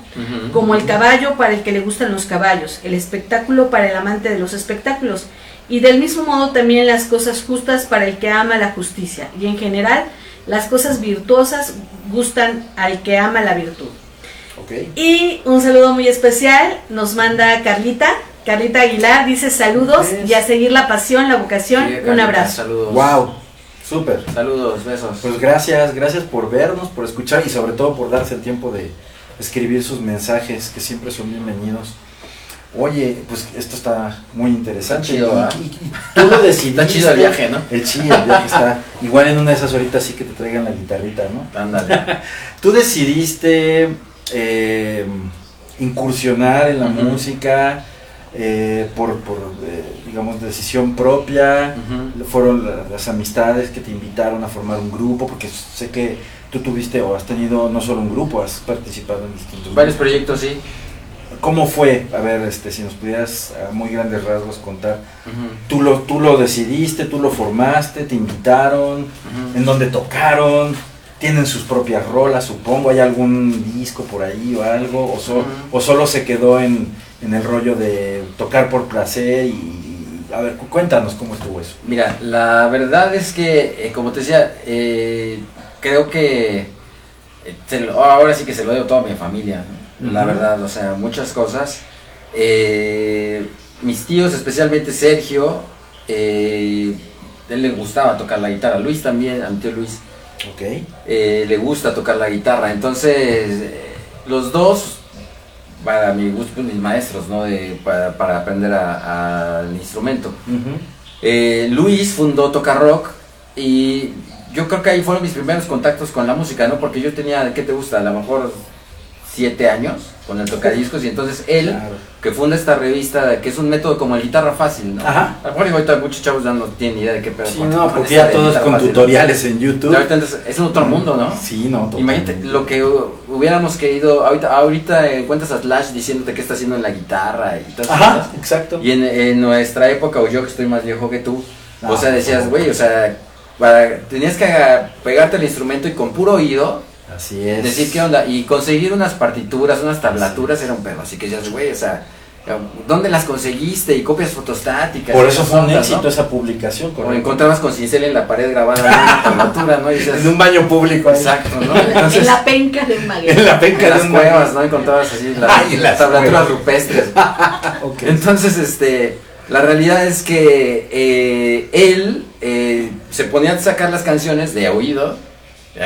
como el caballo para el que le gustan los caballos, el espectáculo para el amante de los espectáculos, y del mismo modo también las cosas justas para el que ama la justicia, y en general las cosas virtuosas gustan al que ama la virtud. Okay. Y un saludo muy especial nos manda Carlita Aguilar, dice: saludos y a seguir la pasión, la vocación. Sí, Carlita, un abrazo. Saludos. Wow, súper. Saludos, besos. Pues gracias por vernos, por escuchar y sobre todo por darse el tiempo de escribir sus mensajes, que siempre son bienvenidos. Oye, pues esto está muy interesante. Está chido, y tú lo decidiste. Está chido el viaje, ¿no? El viaje está. Igual en una de esas horitas sí que te traigan la guitarrita, ¿no? Ándale. Tú decidiste incursionar en la música por digamos, decisión propia. Fueron las amistades que te invitaron a formar un grupo, porque sé que tú tuviste o has tenido no solo un grupo, has participado en distintos varios proyectos, sí. ¿Cómo fue? A ver, si nos pudieras a muy grandes rasgos contar. ¿Tú lo decidiste, tú lo formaste, te invitaron? ¿En dónde tocaron? ¿Tienen sus propias rolas, supongo? ¿Hay algún disco por ahí o algo? ¿O solo se quedó en el rollo de tocar por placer? Y a ver, cuéntanos cómo estuvo eso. Mira, la verdad es que, como te decía, creo que ahora sí que se lo debo a toda mi familia, ¿no? La verdad, o sea, muchas cosas. Mis tíos, especialmente Sergio, él le gustaba tocar la guitarra. Luis también, a mi tío Luis, le gusta tocar la guitarra. Entonces, los dos, para mi gusto, pues, mis maestros, ¿no? Para aprender al instrumento. Luis fundó Toca Rock y yo creo que ahí fueron mis primeros contactos con la música, ¿no? Porque yo tenía, ¿qué te gusta? A lo mejor 7 años con el tocadiscos, y entonces él, que funda esta revista, que es un método como el guitarra fácil, ¿no? A lo mejor ahorita muchos chavos ya no tienen idea de qué pedo. Sí, no, porque ya todo es con fácil, tutoriales en YouTube. Ahorita entonces, es un otro mundo, ¿no? Sí, no, totalmente. Imagínate lo que hubiéramos querido, ahorita encuentras a Slash diciéndote qué está haciendo en la guitarra y todo eso. Exacto. Y en nuestra época, o yo que estoy más viejo que tú, o sea, decías, güey, o sea, tenías que pegarte el instrumento y con puro oído, así es, decir qué onda, y conseguir unas partituras, unas tablaturas, era un pedo, así que ya, güey, o sea, ¿dónde las conseguiste? Y copias fotostáticas. Por eso fue un éxito, ¿no? Esa publicación. O encontrabas con cincel en la pared grabada en una tablatura, ¿no? Y decías, en un baño público. Exacto, ¿no? Entonces, en la penca de un maguey. En la penca de un cuevas, ¿no? Encontrabas así las tablaturas rupestres. Entonces, la realidad es que él se ponía a sacar las canciones de oído,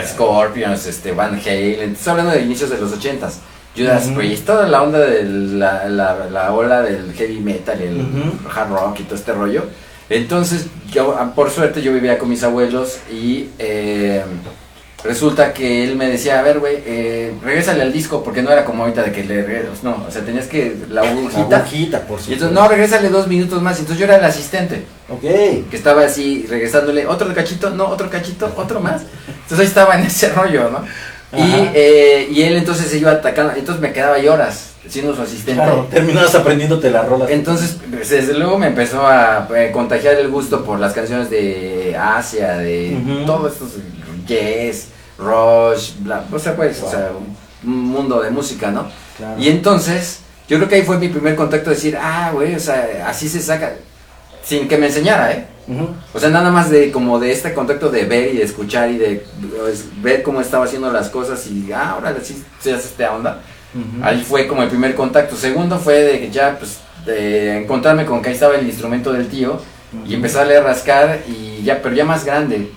Scorpions, Van Halen, estoy hablando de inicios de los 80s, Judas Priest, toda la onda de la ola del heavy metal, el hard rock y todo este rollo. Entonces, yo, por suerte, yo vivía con mis abuelos y resulta que él me decía, a ver, güey, regrésale al disco, porque no era como ahorita de que le regresas, no, o sea, tenías que, la agujita, por supuesto. y entonces, no, regrésale 2 minutos más, entonces yo era el asistente, Ok. que estaba así, regresándole, otro cachito, no, otro cachito, otro más, entonces ahí estaba en ese rollo, ¿no? Y él entonces se iba atacando, entonces me quedaba ahí horas siendo su asistente. Claro, terminabas aprendiéndote las rolas. Entonces, desde luego me empezó a contagiar el gusto por las canciones de Asia, de todos estos Yes, Rush, bla, o sea, pues, o sea, un mundo de música, ¿no? Claro. Y entonces, yo creo que ahí fue mi primer contacto de decir, güey, o sea, así se saca, sin que me enseñara, ¿eh? O sea, nada más de como de este contacto de ver y de escuchar y de ver cómo estaba haciendo las cosas y ahora sí se hace esta onda. Ahí fue como el primer contacto. Segundo fue de que ya pues de encontrarme con que ahí estaba el instrumento del tío y empezarle a rascar y ya, pero ya más grande.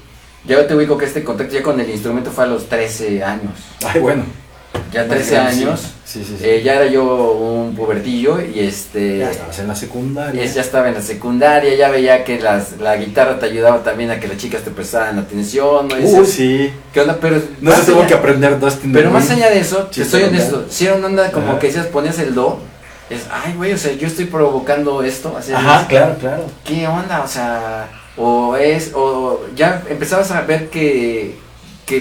Ya te ubico que este contacto ya con el instrumento fue a los 13 años. Ay, bueno. Ya 13 años. Sí. Ya era yo un pubertillo y Ya estabas en la secundaria. ya estaba en la secundaria, ya veía que la guitarra te ayudaba también a que las chicas te prestaran atención, ¿no? Sí. ¿Qué onda? Pero No se tuvo que aprender Dustin. pero más allá de eso, te estoy honesto, si era una onda como Ajá. que decías, ponías el do, ay güey, o sea, yo estoy provocando esto, así Ajá, claro. ¿qué onda? O sea, o ya empezabas a ver que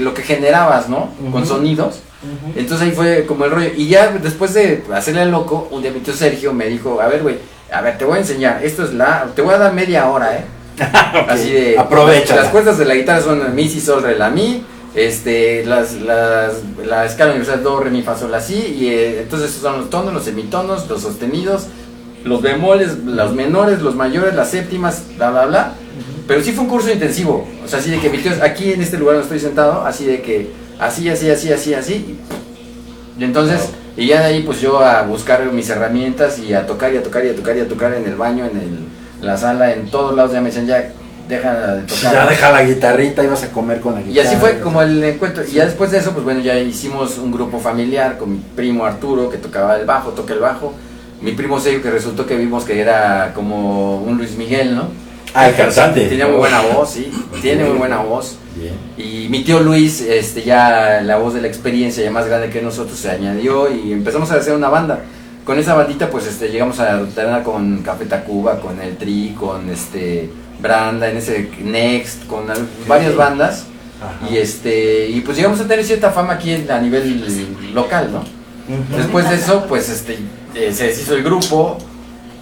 lo que generabas, ¿no? Con sonidos. Entonces ahí fue como el rollo. Y ya después de hacerle el loco, un día mi tío Sergio me dijo, a ver, güey, te voy a enseñar, te voy a dar media hora, Okay. Así de, aprovecha. Las cuerdas de la guitarra son mi, si, sol, re, la, mi, la escala universal, do, re, mi, fa, sol, la, si, y entonces esos son los tonos, los semitonos, los sostenidos, los bemoles, los menores, los mayores, las séptimas, bla, bla, bla. Pero sí fue un curso intensivo, o sea, así de que mi tío, aquí en este lugar donde estoy sentado, así de que, así, y entonces, y ya de ahí pues yo a buscar mis herramientas y a tocar en el baño, en la sala, en todos lados. Ya me decían, ya deja de tocar, Ya deja la guitarrita, ibas a comer con la guitarra. y así fue como el encuentro. Y ya después de eso, pues bueno, ya hicimos un grupo familiar con mi primo Arturo, que tocaba el bajo, toca el bajo, mi primo Sergio, que resultó que vimos que era como un Luis Miguel, ¿no? El cantante. Tenía muy buena voz, sí, tiene muy buena voz. Bien. Y mi tío Luis, ya la voz de la experiencia, ya más grande que nosotros, se añadió y empezamos a hacer una banda. Con esa bandita pues llegamos a alternar con Café Tacuba, con El Tri, con Branda, en ese Next, con varias bandas. Ajá. Y pues llegamos a tener cierta fama aquí a nivel local, ¿no? Después de eso pues se deshizo el grupo.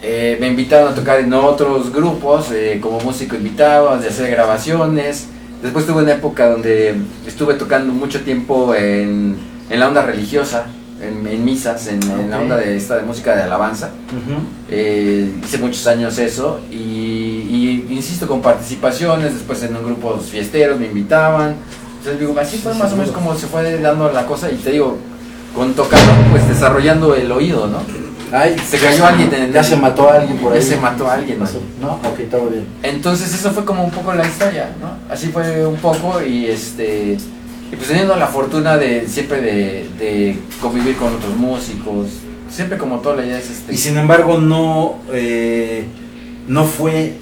Me invitaron a tocar en otros grupos como músico invitado, de hacer grabaciones. Después tuve una época donde estuve tocando mucho tiempo en la onda religiosa, en misas, en la onda de música de alabanza. Hice muchos años eso y insisto, con participaciones. Después en un grupo fiesteros me invitaban. Entonces digo, así fue más o menos como se fue dando la cosa. Y te digo, con tocando pues desarrollando el oído, ¿no? Ay, se cayó alguien ya se mató a alguien por ahí. Se mató a alguien, ¿no? Ok, todo bien. Entonces eso fue como un poco la historia, ¿no? Así fue un poco y pues teniendo la fortuna de siempre de convivir con otros músicos, siempre como toda la idea es Y sin embargo no fue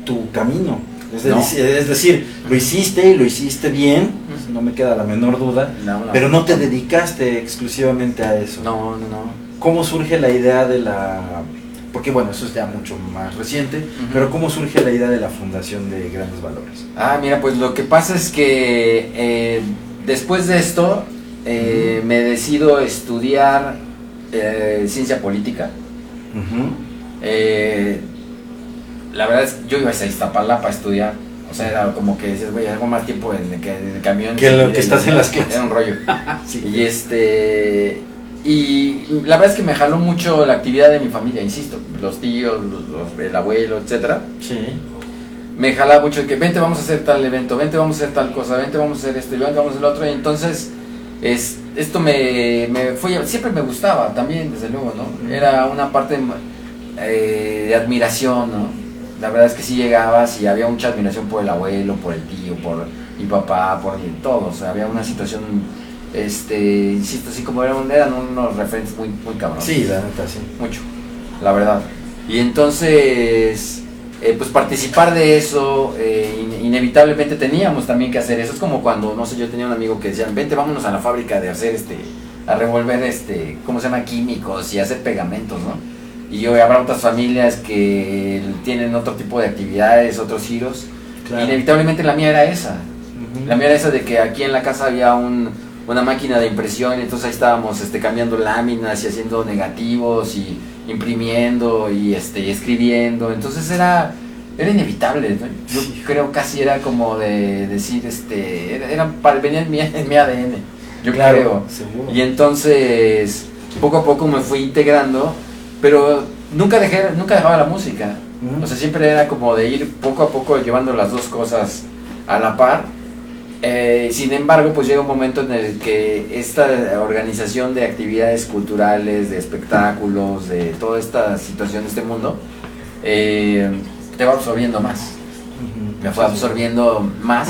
tu camino. Es decir, lo hiciste y lo hiciste bien, no me queda la menor duda, pero no te dedicaste exclusivamente a eso. No. ¿Cómo surge la idea porque bueno, eso es ya mucho más reciente, pero cómo surge la idea de la fundación de Grandes Valores? Mira, pues lo que pasa es que después de esto me decido estudiar ciencia política. La verdad es que yo iba a Iztapalapa a estudiar, o sea, era como que decías, güey, algo más tiempo en el camión que lo que estás en las clases. Era un rollo. Sí. Y la verdad es que me jaló mucho la actividad de mi familia, insisto, los tíos, el abuelo, etcétera. Sí. Me jalaba mucho de que vente, vamos a hacer tal evento, vente, vamos a hacer tal cosa, vente, vamos a hacer esto, y vente, vamos a hacer lo otro. Y entonces esto siempre me gustaba también, desde luego, ¿no? Era una parte de admiración, ¿no? La verdad es que sí llegabas y había mucha admiración por el abuelo, por el tío, por mi papá, por todos. Había una situación, insisto, así como eran unos referentes muy, muy cabrones. Sí, la neta, sí. Mucho, la verdad. Y entonces, pues participar de eso, inevitablemente teníamos también que hacer eso. Es como cuando, no sé, yo tenía un amigo que decían, vente, vámonos a la fábrica de hacer a revolver ¿cómo se llama? Químicos y hacer pegamentos, ¿no? Y yo, habrá otras familias que tienen otro tipo de actividades, otros giros. Claro. Inevitablemente la mía era esa. La mía era esa de que aquí en la casa había una máquina de impresión, entonces ahí estábamos cambiando láminas y haciendo negativos y imprimiendo y escribiendo. Entonces era inevitable, ¿no? Yo creo casi era como de decir, venía en mi ADN, yo claro, creo. Seguro. Y entonces poco a poco me fui integrando, pero nunca dejaba la música. O sea, siempre era como de ir poco a poco llevando las dos cosas a la par. Sin embargo, pues llega un momento en el que esta organización de actividades culturales, de espectáculos, de toda esta situación de este mundo, te va absorbiendo más. Me fue absorbiendo más.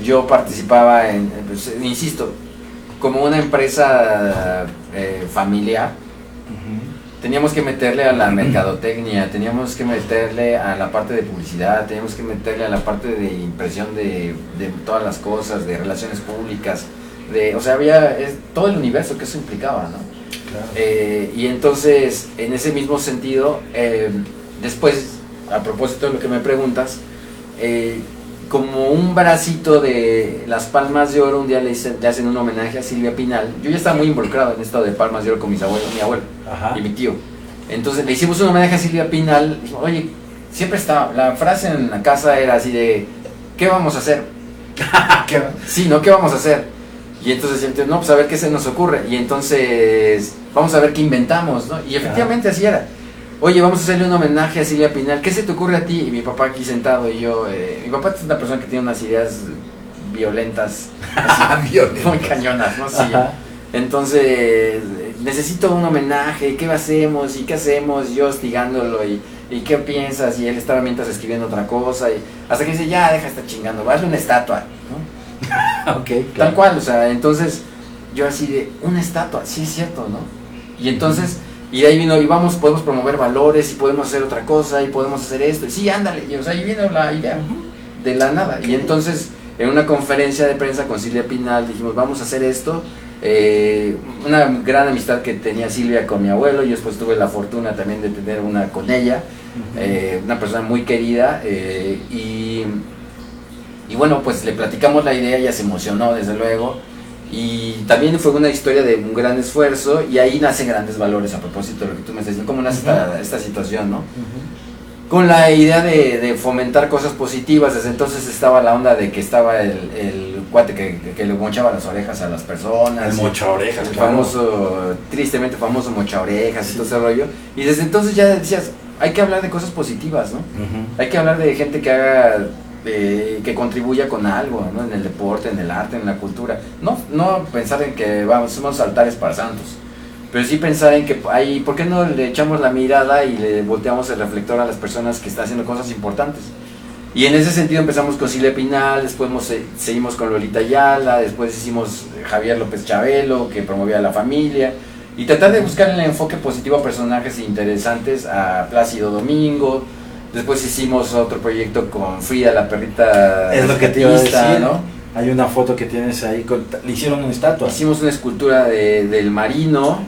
Yo participaba pues, insisto, como una empresa familiar. Teníamos que meterle a la mercadotecnia, teníamos que meterle a la parte de publicidad, teníamos que meterle a la parte de impresión de todas las cosas, de relaciones públicas, o sea, había todo el universo que eso implicaba, ¿no? Claro. Y entonces, en ese mismo sentido, después, a propósito de lo que me preguntas, como un bracito de las Palmas de Oro, un día le hacen un homenaje a Silvia Pinal. Yo ya estaba muy involucrado en esto de Palmas de Oro con mi abuelo Ajá. y mi tío. Entonces le hicimos un homenaje a Silvia Pinal. Dijimos, oye, siempre estaba, la frase en la casa era así de, ¿qué vamos a hacer? Sí, ¿no? ¿Qué vamos a hacer? Y entonces, no, pues a ver qué se nos ocurre. Y entonces, vamos a ver qué inventamos, ¿no? Y efectivamente así era. Oye, vamos a hacerle un homenaje a Silvia Pinal, ¿qué se te ocurre a ti? Y mi papá aquí sentado y yo, mi papá es una persona que tiene unas ideas violentas, así, muy cañonas, ¿no? Sí. Entonces, necesito un homenaje, ¿qué hacemos? ¿Y qué hacemos? Yo hostigándolo y ¿qué piensas? Y él estaba mientras escribiendo otra cosa, y hasta que dice, ya, deja de estar chingando, hazle una estatua, ¿no? Okay, claro. Tal cual, o sea, entonces, yo así de, una estatua, sí es cierto, ¿no? Y entonces... Y de ahí vino, y vamos, podemos promover valores, y podemos hacer otra cosa, y podemos hacer esto, y sí, ándale, y, o sea, ahí vino la idea, de la nada, y entonces, en una conferencia de prensa con Silvia Pinal, dijimos, vamos a hacer esto, una gran amistad que tenía Silvia con mi abuelo, yo después tuve la fortuna también de tener una con ella, una persona muy querida, y bueno, pues le platicamos la idea, ella se emocionó, desde luego, y también fue una historia de un gran esfuerzo, y ahí nacen grandes valores, a propósito de lo que tú me estás diciendo, cómo nace esta situación, ¿no? Con la idea de fomentar cosas positivas. Desde entonces estaba la onda de que estaba el cuate que le mochaba las orejas a las personas, el mocha orejas, el famoso, tristemente famoso mocha orejas, y todo ese rollo, y desde entonces ya decías, hay que hablar de cosas positivas, ¿no? Hay que hablar de gente que haga... que contribuya con algo, ¿no? En el deporte, en el arte, en la cultura. No pensar en que somos altares para santos, pero sí pensar en que ¿por qué no le echamos la mirada y le volteamos el reflector a las personas que están haciendo cosas importantes? Y en ese sentido empezamos con Silvia Pinal, después seguimos con Lolita Ayala, después hicimos Javier López Chabelo, que promovía la familia, y tratar de buscar el enfoque positivo a personajes interesantes, a Plácido Domingo. Después hicimos otro proyecto con Frida, la perrita. Es lo que te iba a decir, ¿no? Hay una foto que tienes ahí, le hicieron una estatua. Hicimos una escultura del marino,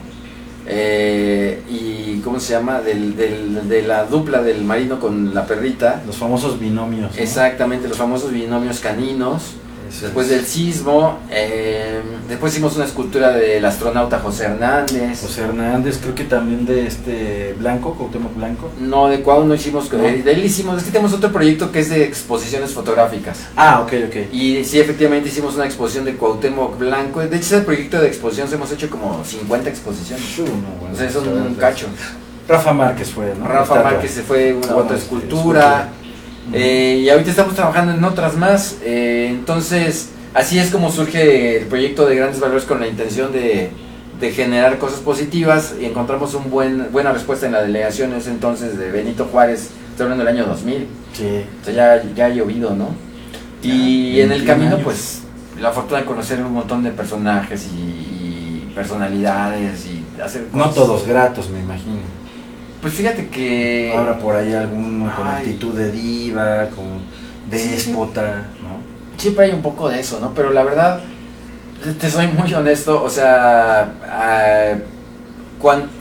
y ¿cómo se llama? De la dupla del marino con la perrita. Los famosos binomios, ¿no? Exactamente, los famosos binomios caninos. Después del sismo, después hicimos una escultura del astronauta José Hernández. José Hernández, creo que también de Blanco, Cuauhtémoc Blanco. No, de Cuau no hicimos, ¿no? De él hicimos, es que tenemos otro proyecto que es de exposiciones fotográficas. Ah, ok. Y sí, efectivamente hicimos una exposición de Cuauhtémoc Blanco. De hecho, ese proyecto de exposiciones hemos hecho como 50 exposiciones. Bueno, o sea, es un cacho. Rafa Márquez fue, ¿no? Rafa Márquez se fue una otra escultura. Y ahorita estamos trabajando en otras más, entonces así es como surge el proyecto de Grandes Valores, con la intención de generar cosas positivas, y encontramos buena respuesta en la delegación en ese entonces de Benito Juárez, estoy hablando del año 2000, sí. O sea, ya ha llovido, ¿no? Y en el camino pues la fortuna de conocer un montón de personajes y personalidades y hacer cosas. No todos gratos, me imagino. Pues fíjate que... Ahora por ahí alguno con actitud de diva, déspota, ¿no? Siempre hay un poco de eso, ¿no? Pero la verdad, te soy muy honesto, o sea,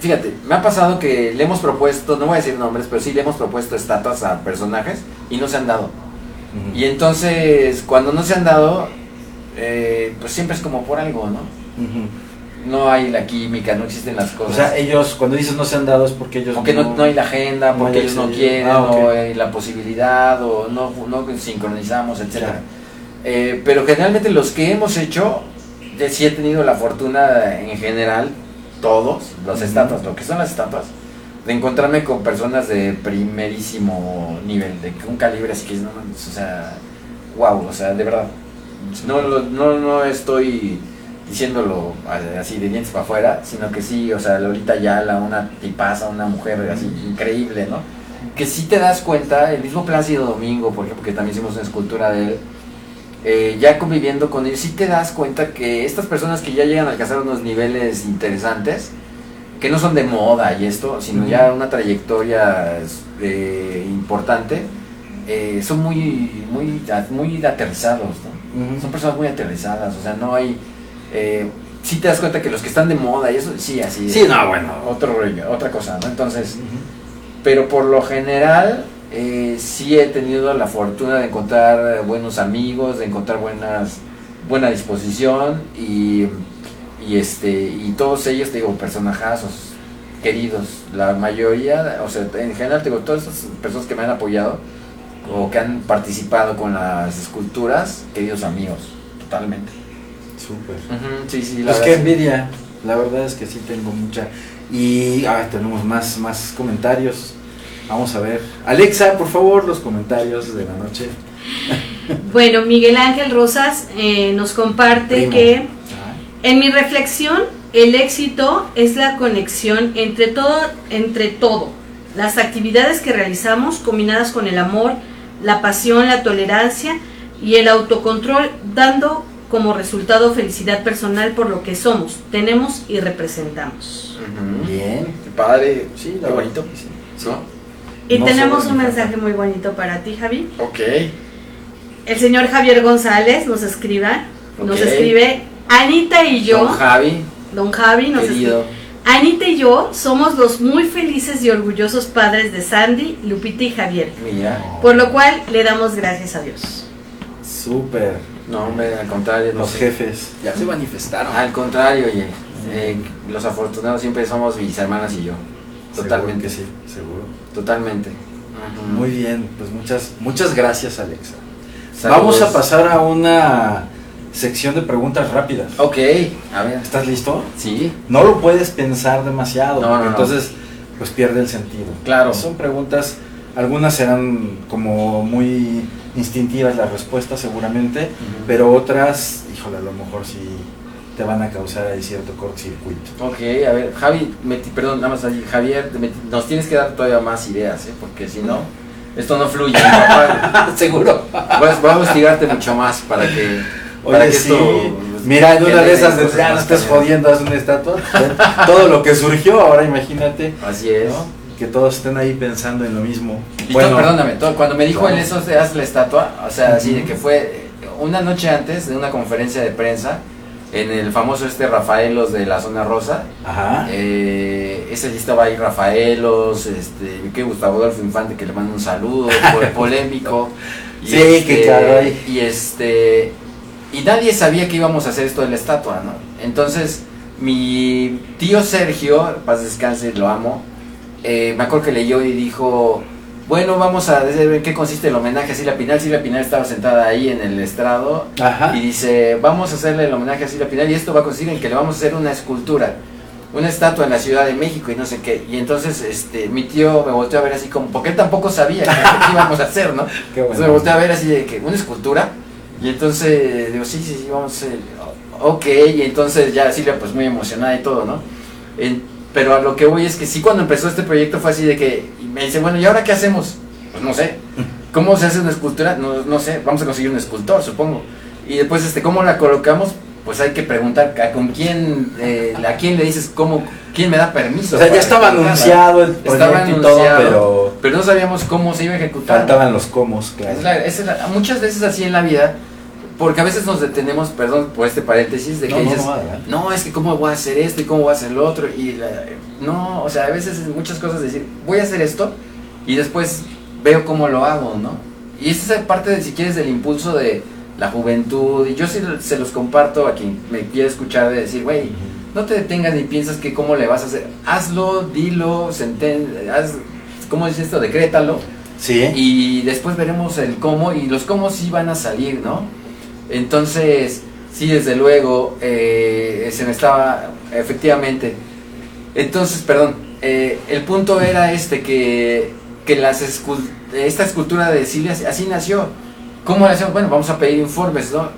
fíjate, me ha pasado que le hemos propuesto, no voy a decir nombres, pero sí le hemos propuesto estatuas a personajes y no se han dado. Uh-huh. Y entonces, cuando no se han dado, pues siempre es como por algo, ¿no? Uh-huh. No hay la química, no existen las cosas. O sea, ellos, cuando dices no se han dado es porque ellos porque no hay la agenda, porque ellos no quieren, okay. No hay la posibilidad, o no sincronizamos, etcétera. Pero generalmente los que hemos hecho, sí he tenido la fortuna en general, todos, las estatuas, lo que son las estatuas, de encontrarme con personas de primerísimo nivel, de un calibre así que no, o sea, wow, o sea, de verdad, no estoy diciéndolo así de dientes para afuera, sino que sí, o sea, Lolita Ayala, una tipaza, una mujer así increíble, ¿no? Que sí te das cuenta, el mismo Plácido Domingo, por ejemplo, que también hicimos una escultura de él, ya conviviendo con ellos, sí te das cuenta que estas personas que ya llegan a alcanzar unos niveles interesantes, que no son de moda y esto, sino ya una trayectoria importante, son muy aterrizados, ¿no? Son personas muy aterrizadas, o sea, no hay... sí te das cuenta que los que están de moda y eso, sí, así. Sí, no, bueno. Otra cosa, ¿no? Entonces, pero por lo general, sí he tenido la fortuna de encontrar buenos amigos, de encontrar buena disposición y todos ellos, te digo, personajazos queridos, la mayoría, o sea, en general, te digo, todas esas personas que me han apoyado o que han participado con las esculturas, queridos amigos, totalmente. Súper. Sí, Pues qué envidia, la verdad es que sí tengo mucha. Y tenemos más comentarios. Vamos a ver. Alexa, por favor, los comentarios de la noche. Bueno, Miguel Ángel Rosas nos comparte que en mi reflexión, el éxito es la conexión entre todo, las actividades que realizamos combinadas con el amor, la pasión, la tolerancia y el autocontrol, dando como resultado felicidad personal por lo que somos, tenemos y representamos. Bien, qué padre, sí, qué bonito, sí. ¿No? Y no tenemos un mensaje muy bonito para ti, Javi. Ok. El señor Javier González nos escribe, Anita y yo, Don Javi nos escribe, Anita y yo somos los muy felices y orgullosos padres de Sandy, Lupita y Javier. Mira. Por lo cual le damos gracias a Dios. Súper. No, hombre, al contrario. Los jefes ya se manifestaron. Al contrario, oye, los afortunados siempre somos mis hermanas y yo. Totalmente. Seguro que sí, seguro. Totalmente. Muy bien, pues muchas gracias, Alexa. Saludos. Vamos a pasar a una sección de preguntas rápidas. Ok, a ver. ¿Estás listo? Sí. No lo puedes pensar demasiado, no, entonces pues pierde el sentido. Claro. Son preguntas, algunas serán como muy instintivas las respuestas seguramente, pero otras, híjole, a lo mejor sí te van a causar ahí cierto cortocircuito. Ok, a ver, Javi, perdón, nada más ahí, Javier, nos tienes que dar todavía más ideas, porque si no, esto no fluye, papá. Seguro. Voy a hostigarte mucho más para que... Oye, sí. Mira, en una de esas, ya no estés jodiendo, haz una estatua. Todo lo que surgió, ahora imagínate. Así es. ¿No? Que todos estén ahí pensando en lo mismo. Y bueno, perdóname, cuando me dijo él eso de haz la estatua, o sea, así de que fue una noche antes de una conferencia de prensa en el famoso Rafaelos de la Zona Rosa. Ajá. Ese día estaba ahí Rafaelos, que Gustavo Adolfo Infante, que le mando un saludo, polémico. Sí, que claro. Y nadie sabía que íbamos a hacer esto de la estatua, ¿no? Entonces, mi tío Sergio, paz descanse, lo amo, me acuerdo que leyó y dijo, bueno, vamos a ver en qué consiste el homenaje a Silvia Pinal. Silvia Pinal estaba sentada ahí en el estrado. Ajá. Y dice, vamos a hacerle el homenaje a Silvia Pinal y esto va a consistir en que le vamos a hacer una escultura, una estatua en la Ciudad de México y no sé qué. Y entonces mi tío me volteó a ver así como, porque él tampoco sabía qué íbamos a hacer, ¿no? Qué bueno. Entonces me volteó a ver así de que, ¿una escultura? Y entonces digo, sí, vamos a hacer, ok. Y entonces ya Silvia pues muy emocionada y todo, ¿no? Pero a lo que voy es que sí, cuando empezó este proyecto fue así de que me dice, bueno, ¿y ahora qué hacemos? Pues no sé. ¿Cómo se hace una escultura? No sé, vamos a conseguir un escultor, supongo. Y después, ¿cómo la colocamos? Pues hay que preguntar a quién le dices quién me da permiso. O sea, ya estaba anunciado el proyecto y todo, pero pero no sabíamos cómo se iba a ejecutar. Faltaban los comos, claro. Muchas veces así en la vida, porque a veces nos detenemos, perdón por este paréntesis, de que dices, no, es que cómo voy a hacer esto y cómo voy a hacer lo otro, no, o sea, a veces muchas cosas decir, voy a hacer esto y después veo cómo lo hago, ¿no? Y esa es parte, si quieres, del impulso de la juventud, y yo sí se los comparto a quien me quiere escuchar, de decir, güey, no te detengas ni piensas que cómo le vas a hacer, hazlo, dilo, ¿cómo dice esto? Decrétalo. Sí. Y después veremos el cómo, y los cómo sí van a salir, ¿no? Entonces, sí, desde luego, se me estaba, efectivamente. Entonces, perdón, el punto era que esta escultura de Silvia así nació. ¿Cómo la hacemos? Bueno, vamos a pedir informes, ¿no?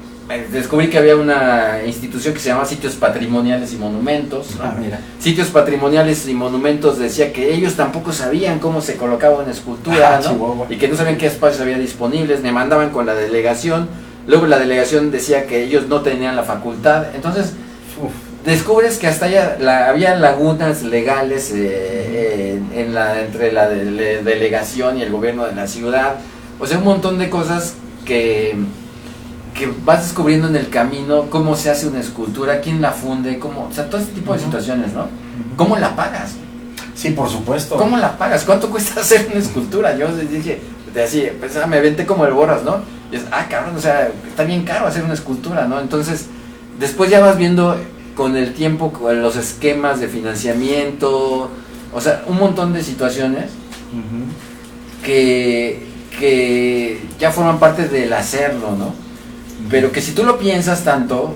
Descubrí que había una institución que se llama Sitios Patrimoniales y Monumentos, ¿no? Mira. Sitios Patrimoniales y Monumentos decía que ellos tampoco sabían cómo se colocaba una escultura, ¿no? Chihuahua. Y que no sabían qué espacios había disponibles. Me mandaban con la delegación. Luego la delegación decía que ellos no tenían la facultad. Entonces, descubres que hasta allá había lagunas legales entre la delegación y el gobierno de la ciudad. O sea, un montón de cosas que vas descubriendo en el camino, cómo se hace una escultura, quién la funde, o sea, todo ese tipo de situaciones, ¿no? ¿Cómo la pagas? Sí, por supuesto. ¿Cómo la pagas? ¿Cuánto cuesta hacer una escultura? Yo dije, así, pues, me aventé como el Boras, ¿no? Y es, cabrón, o sea, está bien caro hacer una escultura, ¿no? Entonces, después ya vas viendo con el tiempo, con los esquemas de financiamiento, o sea, un montón de situaciones que ya forman parte del hacerlo, ¿no? Pero que si tú lo piensas tanto,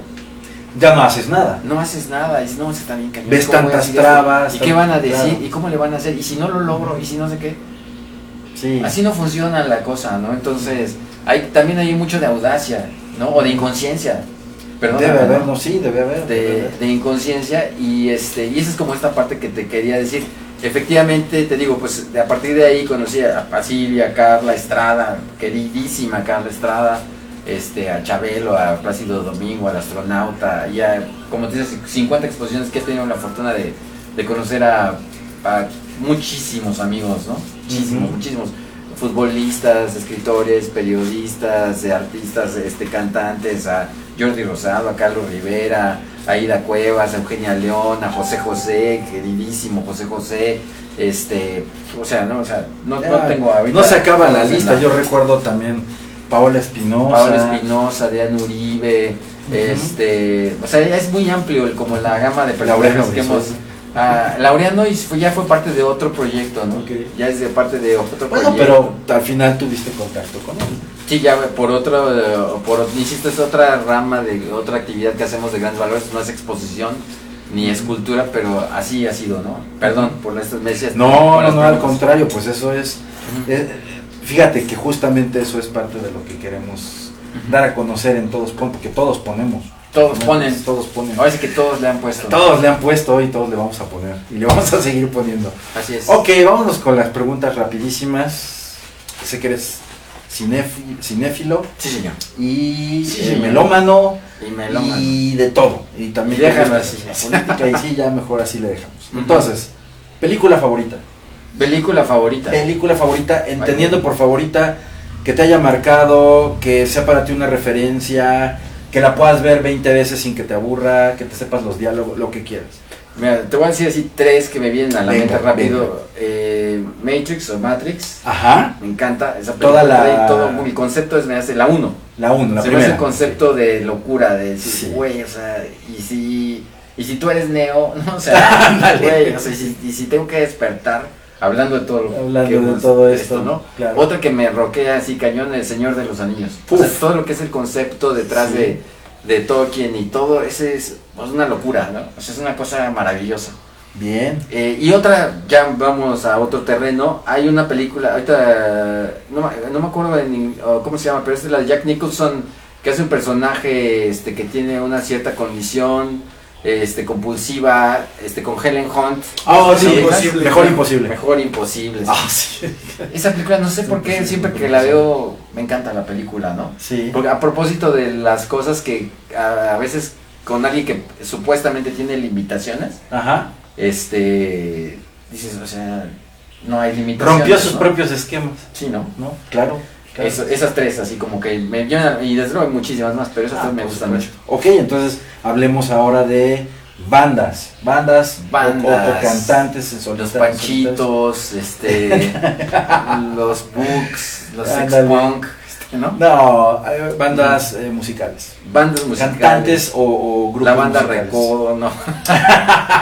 ya no haces nada. No haces nada, y no, se está bien cañón. Ves tantas trabas. ¿Y qué van a decir? Claro. ¿Y cómo le van a hacer? ¿Y si no lo logro? ¿Y si no sé qué? Sí. Así no funciona la cosa, ¿no? Entonces, también hay mucho de audacia, ¿no? O de inconsciencia. Perdón, debe haber, ¿no? Sí, debe haber. De inconsciencia, y esa es como esta parte que te quería decir. Efectivamente, te digo, pues a partir de ahí conocí a Silvia, a Carla Estrada, queridísima Carla Estrada, a Chabelo, a Plácido Domingo, al astronauta, y como te dices, 50 exposiciones que he tenido la fortuna de conocer a muchísimos amigos, ¿no? Muchísimos futbolistas, escritores, periodistas, artistas, cantantes, a Jordi Rosado, a Carlos Rivera, a Ida Cuevas, a Eugenia León, a José José, queridísimo José José, no tengo ahorita. No se acaba la lista, yo recuerdo también Paola Espinosa, Diana Uribe, o sea, es muy amplio como la gama de personajes que hemos... Laureano ya fue parte de otro proyecto, ¿no? Okay. Ya es de parte de otro proyecto. Pero al final tuviste contacto con él. Sí, ya insisto, es otra rama de otra actividad que hacemos de grandes valores, no es exposición ni escultura, pero así ha sido, ¿no? Perdón por estas meses. No, al contrario, pues eso es, fíjate que justamente eso es parte de lo que queremos dar a conocer en Todos Ponen, porque todos ponemos. Todos ponen. Ahora sí que todos le han puesto. Todos le han puesto y todos le vamos a poner. Y le vamos a seguir poniendo. Así es. Ok, vámonos con las preguntas rapidísimas. Sé que eres cinéfilo. Sí, señor. Y señor. melómano. Y de todo. Y también déjalo así. La política y sí, ya mejor así le dejamos. Entonces, película favorita. Película favorita, entendiendo por favorita que te haya marcado, que sea para ti una referencia, que la puedas ver 20 veces sin que te aburra, que te sepas los diálogos, lo que quieras. Mira, te voy a decir así 3 que me vienen a la mente rápido. Matrix o Matrix. Ajá. Me encanta esa película. Todo el concepto me hace la 1. La 1, la se primera. Me hace el concepto de locura, de decir, güey, o sea, y si tú eres Neo, ¿no? O sea, güey, o sea, y si tengo que despertar. Hablando de todo esto, ¿no? Claro. Otra que me roquea así cañón, El Señor de los Anillos. O sea, todo lo que es el concepto detrás de Tolkien y todo, ese es una locura, ¿no? O sea, es una cosa maravillosa. Bien. Y otra, ya vamos a otro terreno, hay una película, ahorita no me acuerdo cómo se llama, pero es de la de Jack Nicholson, que hace un personaje que tiene una cierta condición compulsiva, con Helen Hunt. Sí, Mejor Imposible. Mejor Imposible. Sí. Esa película, no sé por qué, siempre que la veo, me encanta la película, ¿no? Sí. Porque a propósito de las cosas que a veces con alguien que supuestamente tiene limitaciones, ajá. dices, o sea, no hay limitaciones. Rompió sus ¿no? propios esquemas. Sí, ¿no? ¿No? Claro. Claro. Esas tres, así como que me llenan, y desde luego hay muchísimas más, pero esas tres me gustan mucho. Ok, entonces hablemos ahora de bandas o cantantes en Los solitario. Panchitos, los Books, los Sex Ándale. Punk, ¿no? No, bandas musicales. Bandas musicales. Cantantes o grupos La banda musicales. Recodo, ¿no?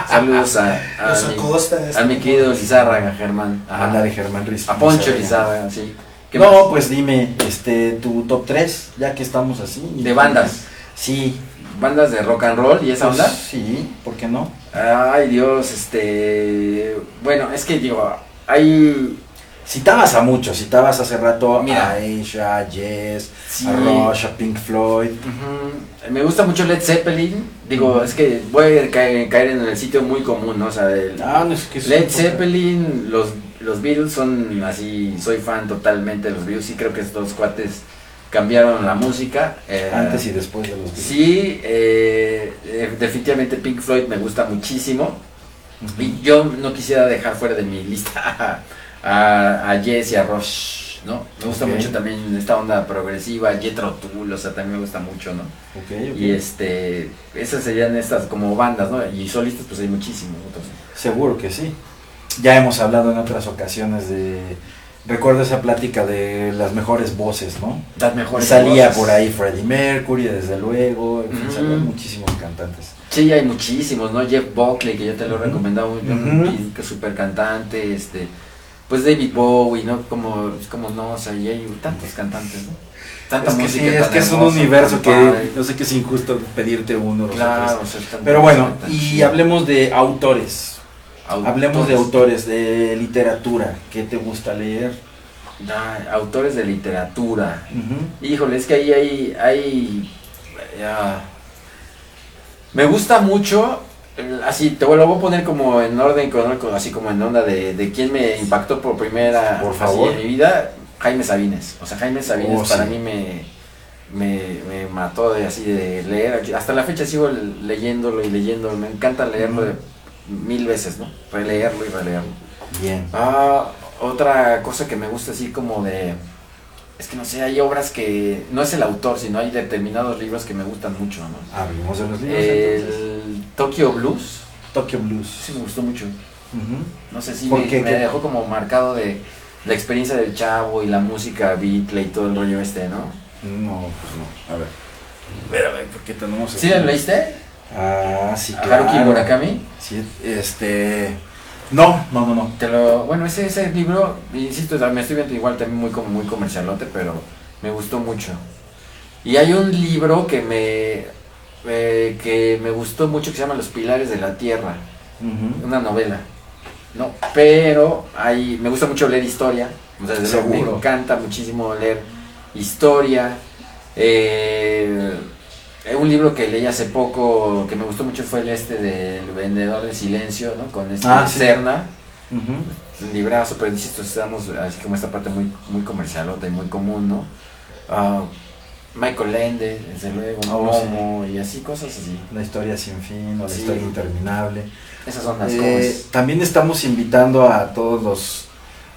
Saludos Los Acosta. a mi querido Lizárraga, Germán. Ándale, Germán Ruiz. A Poncho Lizárraga, sí. ¿Qué No, más? pues dime, tu top 3, ya que estamos así. De bandas. Sí. Bandas de rock and roll y esa Pues, onda. sí, ¿por qué no? Ay, Dios, bueno, es que digo, hay... Citabas a muchos, citabas hace rato Mira. a Asia, a Yes, Sí. a Rush, a Pink Floyd. Ujú. Me gusta mucho Led Zeppelin. Digo, es que voy a caer en el sitio muy común, ¿no? O sea, No es que Led Zeppelin, los Beatles son así, soy fan totalmente de los Beatles y creo que estos cuates cambiaron la música. Antes y después de los Beatles. Sí, definitivamente Pink Floyd me gusta muchísimo. Ujú. Y yo no quisiera dejar fuera de mi lista a Yes y a Rush, ¿no? Me gusta Ok. mucho también esta onda progresiva, Jethro Tull, o sea, también me gusta mucho, ¿no? Ok. Y esas serían estas como bandas, ¿no? Y solistas pues hay muchísimos otros. Seguro que sí. Ya hemos hablado en otras ocasiones de... Recuerdo esa plática de las mejores voces, ¿no? Las mejores Salía voces. por ahí Freddie Mercury, desde luego, en fin, Ujú. salían muchísimos cantantes. Sí, hay muchísimos, ¿no? Jeff Buckley, que yo te lo he Ujú. recomendado, Ujú. un super cantante, pues David Bowie, ¿no? Como no, o sea, y hay tantos cantantes, ¿no? Tanta Es que música sí, es tan que es un hermosa, universo tan que padre. yo sé que es injusto pedirte uno o dos o Claro, tres. o sea, es tan- Pero bueno, tan y chido. hablemos de autores. Hablemos de Autores. autores, de literatura. ¿Qué te gusta leer? Autores de literatura. Ujú. Híjole, es que ahí hay me gusta mucho, así, te lo voy a poner como en orden cronológico, así como en onda de quién me impactó por primera Por así favor. en mi vida, Jaime Sabines. O sea, Jaime Sabines Oh, para sí. mí me mató de así de leer. Hasta la fecha sigo leyéndolo y leyéndolo. Me encanta leerlo Ujú. 1000 veces, ¿no? Releerlo y releerlo. Bien. Otra cosa que me gusta así como de... Es que no sé, hay obras que... No es el autor, sino hay determinados libros que me gustan mucho, ¿no? Hablemos de los libros entonces. El Tokyo Blues, Tokyo Blues. sí me gustó mucho. Ujú. No sé si ¿Por me, qué? me ¿Qué? dejó como marcado de la experiencia del chavo y la música Beatle y todo el rollo ¿no? No, pues no. A ver. A ver, ¿por qué tenemos ¿Sí lo leíste? Ah, sí, ¿A claro. Haruki Murakami? Sí, No. Bueno, ese libro, insisto, me estoy viendo igual también muy comercialote, pero me gustó mucho. Y hay un libro que me gustó mucho que se llama Los Pilares de la Tierra, Ujú. una novela, ¿no? Pero me gusta mucho leer historia, o sea, desde luego Seguro. me encanta muchísimo leer historia. Un libro que leí hace poco que me gustó mucho fue el Vendedor del Silencio, ¿no? Con Sí. Serna. Ujú. Un librazo, pero insisto, estamos así como esta parte muy comercialota y muy común, ¿no? Michael Ende, desde luego, Momo y así, cosas así. La historia sin fin o la Sí. historia interminable. Esas son las cosas. También estamos invitando a todos los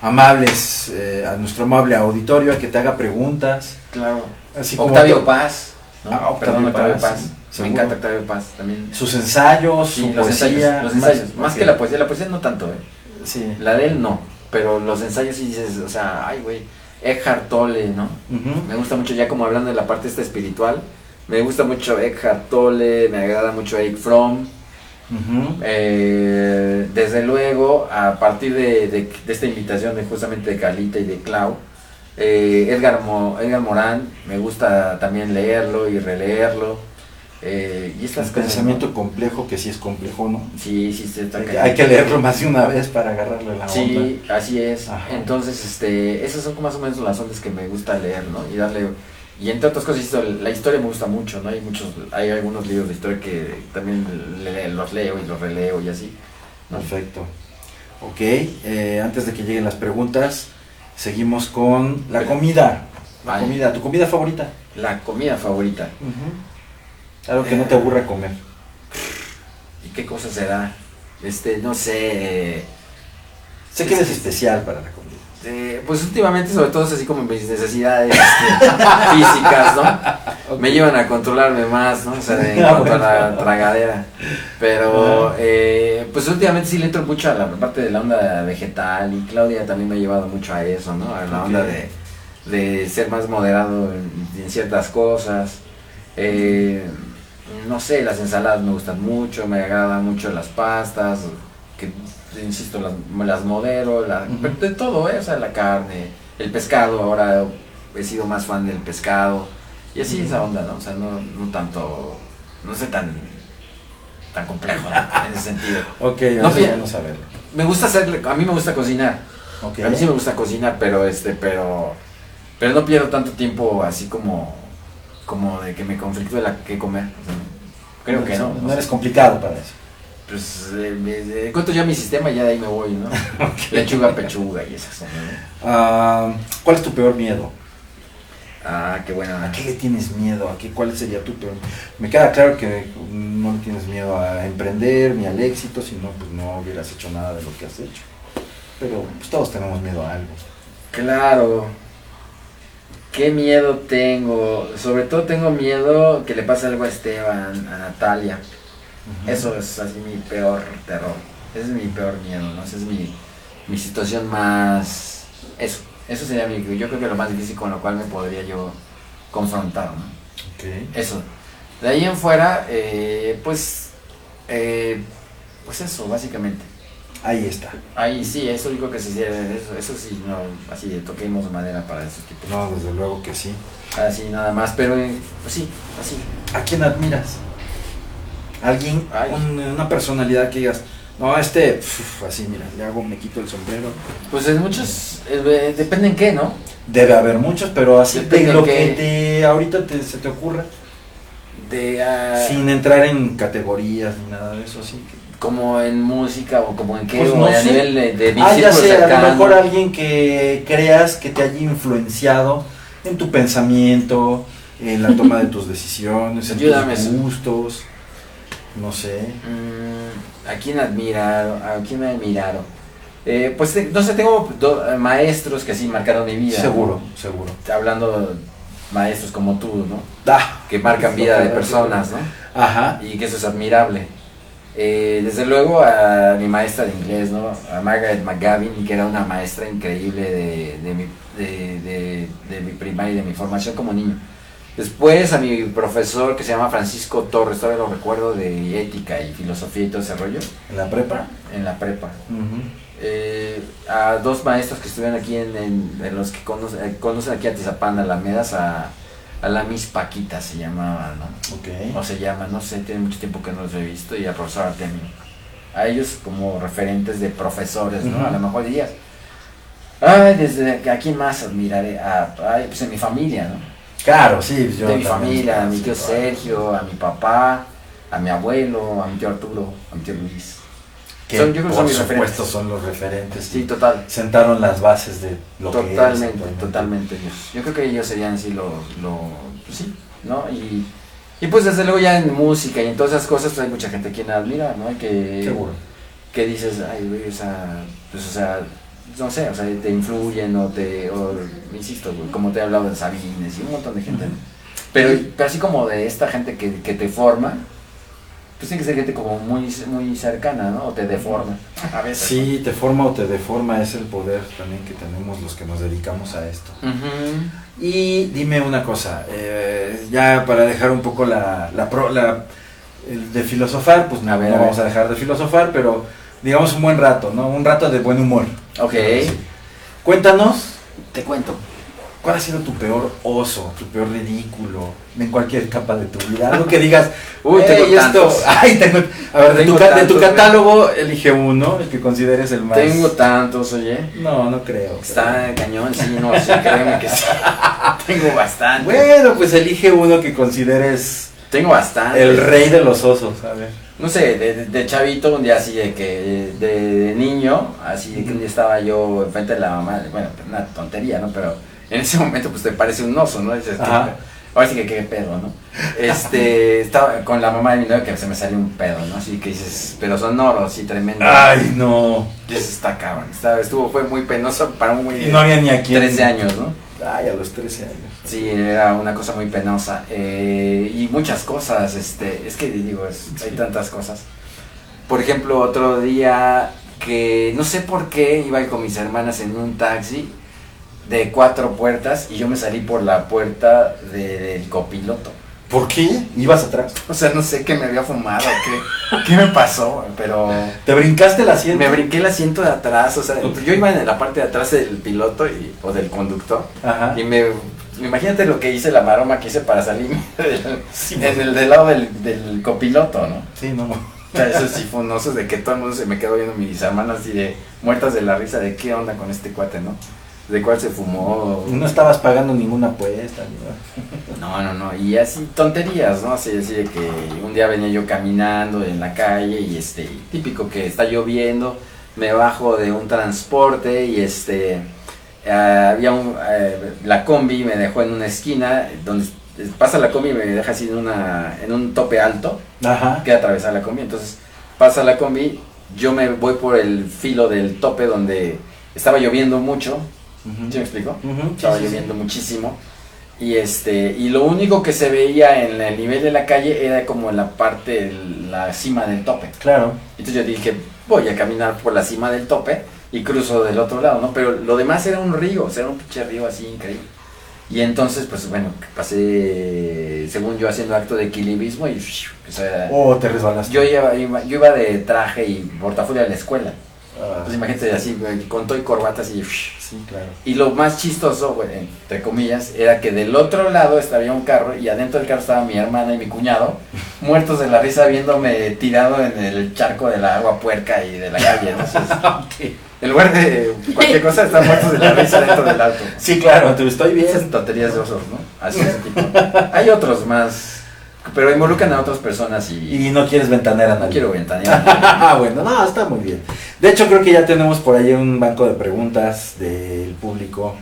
amables, a nuestro amable auditorio a que te haga preguntas. Claro. Así como Octavio Paz, ¿no? Octavio Octavio Paz, Paz. sí, Me seguro. encanta Octavio Paz también. Sus ensayos, Sí, su los poesía. ensayos. Más ok. que la poesía no tanto, Sí. La de él no, pero los ensayos sí dices, o sea, ay, güey. Eckhart Tolle, ¿no? Ujú. Me gusta mucho, ya como hablando de la parte esta espiritual, me gusta mucho Eckhart Tolle, me agrada mucho Eric Fromm. Ujú. Desde luego, a partir de esta invitación de justamente de Carlita y de Clau, Edgar Morán, me gusta también leerlo y releerlo. Y estas Un cosas, pensamiento ¿no? complejo que sí es complejo, ¿no? Sí, se está Hay que leerlo más de una vez para agarrarle la onda. Sí, así es. Ajá. Entonces, esas son más o menos las ondas que me gusta leer, ¿no? Y entre otras cosas, la historia me gusta mucho, ¿no? Hay algunos libros de historia que también los leo y los releo y así, ¿no? Perfecto. Ok, antes de que lleguen las preguntas, seguimos con la comida. Vale. ¿Tu comida favorita? La comida favorita. Algo que no te aburra comer. ¿Y qué cosa será? No sé. Sé que eres especial para la comida. Pues últimamente, sobre todo, es así como mis necesidades físicas, ¿no? Me llevan a controlarme más, ¿no? O sea, en cuanto a la tragadera. Pero, pues últimamente sí le entro mucho a la parte de la onda vegetal, y Claudia también me ha llevado mucho a eso, ¿no? A la onda de ser más moderado en ciertas cosas. No sé, las ensaladas me gustan mucho, me agradan mucho las pastas, que insisto, las modelo, de todo, o sea, la carne, el pescado, ahora he sido más fan del pescado, y así esa onda, ¿no? O sea, no tanto, no sé tan complejo, ¿no? En ese sentido. Ok, no, bueno saberlo. Me gusta a mí me gusta cocinar, Okay. A mí sí me gusta cocinar, pero no pierdo tanto tiempo así como de que me conflictúe qué comer, o sea, creo que no. No eres complicado para eso. Pues cuento ya mi sistema y ya de ahí me voy, ¿no? Okay. Lechuga, pechuga y esas cosas, ¿no? ¿Cuál es tu peor miedo? Qué bueno. ¿A qué le tienes miedo? ¿Cuál sería tu peor? Me queda claro que no le tienes miedo a emprender ni al éxito, sino pues no hubieras hecho nada de lo que has hecho. Pero pues todos tenemos miedo a algo. Claro. ¿Qué miedo tengo? Sobre todo tengo miedo que le pase algo a Esteban, a Natalia. Eso es así mi peor terror. Ese es mi peor miedo, ¿no? Esa es mi situación más... Eso sería yo creo que lo más difícil con lo cual me podría yo confrontar, ¿no? Okay. Eso. De ahí en fuera, pues eso, básicamente. Ahí está. Ahí sí, eso digo que sí, eso sí, no, así toquemos madera para ese tipo. No, desde luego que sí. Así nada más, pero pues sí, así. ¿A quién admiras? Alguien, una personalidad que digas, no, así mira, me quito el sombrero. Pues en muchos, depende en qué, ¿no? Debe haber muchos, pero así depende de lo que ahorita se te ocurra. Sin entrar en categorías ni nada de eso, así. Como en música o como en qué, pues o no a sé. nivel de mi ya sé, cercano. a lo mejor alguien que creas que te haya influenciado en tu pensamiento, en la toma de tus decisiones, en tus gustos. No sé. ¿A quién admiraron? ¿A quién me admiraron? Pues no sé, tengo maestros que así marcaron mi vida. Seguro, ¿no? seguro. Hablando maestros como tú, ¿no? Que marcan vida de personas, ¿no? Ajá. Y que eso es admirable. Desde luego a mi maestra de inglés, ¿no? A Margaret McGavin, que era una maestra increíble de mi primaria y de mi formación como niño. Después a mi profesor que se llama Francisco Torres, todavía lo recuerdo, de ética y filosofía y todo ese rollo. ¿En la prepa? En la prepa. A dos maestros que estuvieron aquí en los que conocen aquí a Tizapán, Alamedas, a la Miss Paquita se llamaba, ¿no? Okay. O se llama, no sé, tiene mucho tiempo que no los he visto, y al profesor Artemio. A ellos como referentes de profesores, ¿no? A lo mejor dirías, desde aquí más admiraré pues en mi familia, ¿no? Claro, sí, yo de mi familia, a mi tío Sergio, a mi papá, a mi abuelo, a mi tío Arturo, a mi tío Luis. Que yo creo que por supuesto son los referentes. Sí, total. Sentaron las bases de lo que es. Totalmente. Yo creo que ellos serían así pues sí, ¿no? Y pues desde luego ya en música y en todas esas cosas pues hay mucha gente quien admira, ¿no? Seguro. Que dices, ay, güey, pues o sea, no sé, o sea, te influyen o insisto, güey, como te he hablado de Sabines y un montón de gente, ¿no? Pero así como de esta gente que te forma, pues tiene que ser gente como muy cercana, ¿no? O te deforma a veces. Sí, ¿no? Te forma o te deforma, es el poder también que tenemos los que nos dedicamos a esto. Y dime una cosa, ya para dejar un poco el de filosofar, pues no vamos a dejar de filosofar, pero digamos un buen rato, ¿no? Un rato de buen humor. Ok. Sí. Cuéntanos. Te cuento. ¿Cuál ha sido tu peor oso, tu peor ridículo en cualquier capa de tu vida? Algo que digas, tengo tantos. A ver, de tu catálogo elige uno, el que consideres el más. Tengo tantos, oye. No creo. Está cañón, sí, no, sí, créeme que sí. Tengo bastante. Bueno, pues elige uno que consideres. Tengo bastante. El rey de los osos, a ver. No sé, de chavito, un día así de niño, así de que un día estaba yo enfrente de la mamá, bueno, una tontería, ¿no? Pero en ese momento pues te parece un oso, ¿no? Dices, ahora sí que qué pedo, ¿no? Estaba con la mamá de mi novio que se me salió un pedo, ¿no? Así que dices, pero sonoro, sí, tremendo. Ay, no. Dices, está cabrón, fue muy penoso para un güey Y no había ni a quién. 13 años, ¿no? Ay, a los 13 años. Sí, era una cosa muy penosa. Y muchas cosas, es que digo, hay tantas cosas. Por ejemplo, otro día que no sé por qué iba con mis hermanas en un taxi de 4 puertas y yo me salí por la puerta del copiloto. ¿Por qué? ¿Ibas atrás? O sea, no sé qué me había fumado, qué me pasó, pero... ¿Te brincaste el asiento? Me brinqué el asiento de atrás, o sea, yo iba en la parte de atrás del piloto o del conductor. Ajá. Y imagínate lo que hice, la maroma que hice para salir en el del lado del copiloto, ¿no? Sí, no. O sea, esos sifonosos de que todo el mundo se me quedó viendo, mis hermanas así de muertas de la risa de qué onda con este cuate, ¿no? ¿De cuál se fumó? No estabas pagando ninguna apuesta. No, y así tonterías, ¿no? Así de que un día venía yo caminando en la calle y típico que está lloviendo, me bajo de un transporte y había la combi me dejó en una esquina donde pasa la combi y me deja así en un tope alto. Ajá. Que atravesar la combi, entonces pasa la combi, yo me voy por el filo del tope donde estaba lloviendo mucho. ¿Sí me explico? Estaba lloviendo muchísimo y lo único que se veía en el nivel de la calle era como en la parte, la cima del tope. Claro. Entonces yo dije, voy a caminar por la cima del tope y cruzo del otro lado, ¿no? Pero lo demás era un río, o sea, era un pinche río así increíble. Y entonces, pues bueno, pasé, según yo, haciendo acto de equilibrismo y... O sea, te resbalaste. yo iba de traje y portafolio a la escuela. Pues imagínate así, con todo y corbatas y... Sí, claro. Y lo más chistoso, bueno, entre comillas, era que del otro lado había un carro y adentro del carro estaba mi hermana y mi cuñado, muertos de la risa viéndome tirado en el charco de la agua puerca y de la calle, ¿no? Entonces, en lugar de cualquier cosa, están muertos de la risa dentro del auto. Sí, claro, te estoy bien. Esas tonterías de osos, ¿no? Así ese tipo. Hay otros más, pero involucran a otras personas y no quieres ventanear a nadie. No quiero ventanear. Bueno, no, está muy bien. De hecho, creo que ya tenemos por ahí un banco de preguntas del público.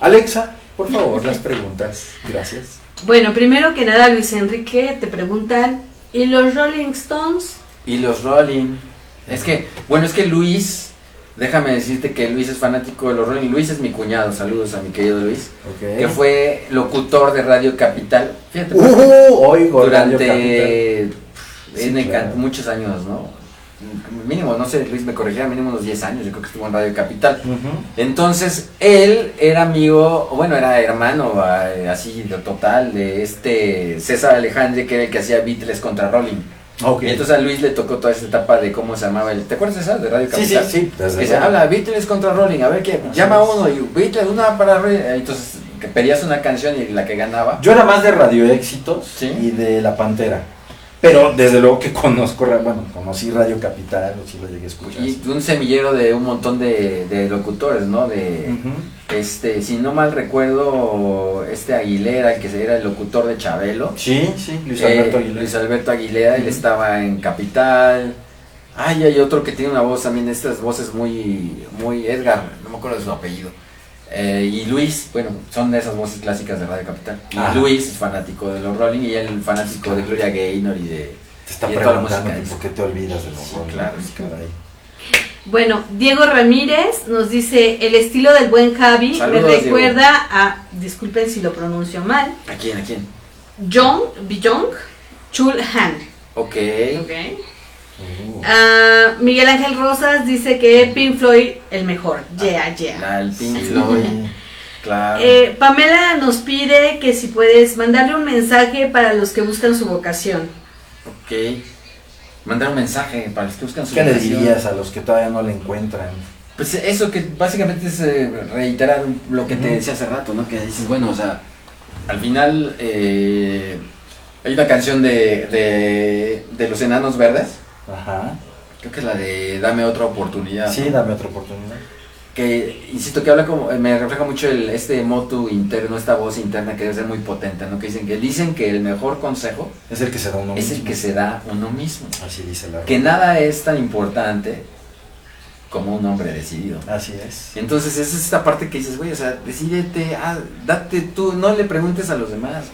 Alexa, por favor, las preguntas. Gracias. Bueno, primero que nada, Luis Enrique, te preguntan, ¿y los Rolling Stones? Y los Rolling. Es que Luis, déjame decirte que Luis es fanático de los Rolling. Luis es mi cuñado, saludos a mi querido Luis. Okay. Que fue locutor de Radio Capital. Fíjate. Oigo durante claro. Muchos años, ¿no? Mínimo, no sé, Luis me corregirá, mínimo unos 10 años, yo creo que estuvo en Radio Capital. Entonces, él era amigo, bueno, era hermano, así, total, de César Alejandre, que era el que hacía Beatles contra Rolling. Okay. Y entonces a Luis le tocó toda esa etapa de cómo se llamaba ¿te acuerdas de esa? De Radio Capital. Sí. Que se habla Beatles contra Rolling, a ver qué, llama uno y Beatles, una para Rolling. Entonces, que pedías una canción y la que ganaba. Yo era más de Radio Éxitos, ¿sí? Y de La Pantera. Pero desde luego que conocí Radio Capital, o sí lo llegué a escuchar. Y un semillero de un montón de locutores, ¿no? Si no mal recuerdo, Aguilera, el que era el locutor de Chabelo. Sí, Luis Alberto Aguilera. Luis Alberto Aguilera, él estaba en Capital. Hay otro que tiene una voz también, estas voces muy Edgar, no me acuerdo de su apellido. Y Luis, bueno, son de esas voces clásicas de Radio Capital. Y Luis es fanático de los Rolling y él fanático de Gloria Gaynor y de... Te está preguntando por qué te olvidas de los Rolling. Claro, caray. Bueno, Diego Ramírez nos dice, el estilo del buen Javi. Saludos, me recuerda Diego. Disculpen si lo pronuncio mal. ¿A quién? Bjorn Chul Han. Ok. Miguel Ángel Rosas dice que Pink Floyd el mejor. El Pink Floyd. Claro. Pamela nos pide que si puedes mandarle un mensaje para los que buscan su vocación. Ok. Mandar un mensaje para los que buscan su vocación. ¿Qué le dirías a los que todavía no la encuentran? Pues eso que básicamente es reiterar lo que te decía hace rato, ¿no? Que dices, bueno, o sea, al final hay una canción de Los Enanos Verdes. Ajá. Creo que es la de Dame Otra Oportunidad. Sí, ¿no? Dame otra oportunidad. Que, insisto, que habla como, me refleja mucho motu interno, esta voz interna que debe ser muy potente, ¿no? Que dicen que el mejor consejo es el que se da uno mismo. Es el que se da uno mismo. Así dice la que nada es tan importante como un hombre decidido. Así es. Entonces esa es esta parte que dices, güey, o sea, decídete, date tú, no le preguntes a los demás.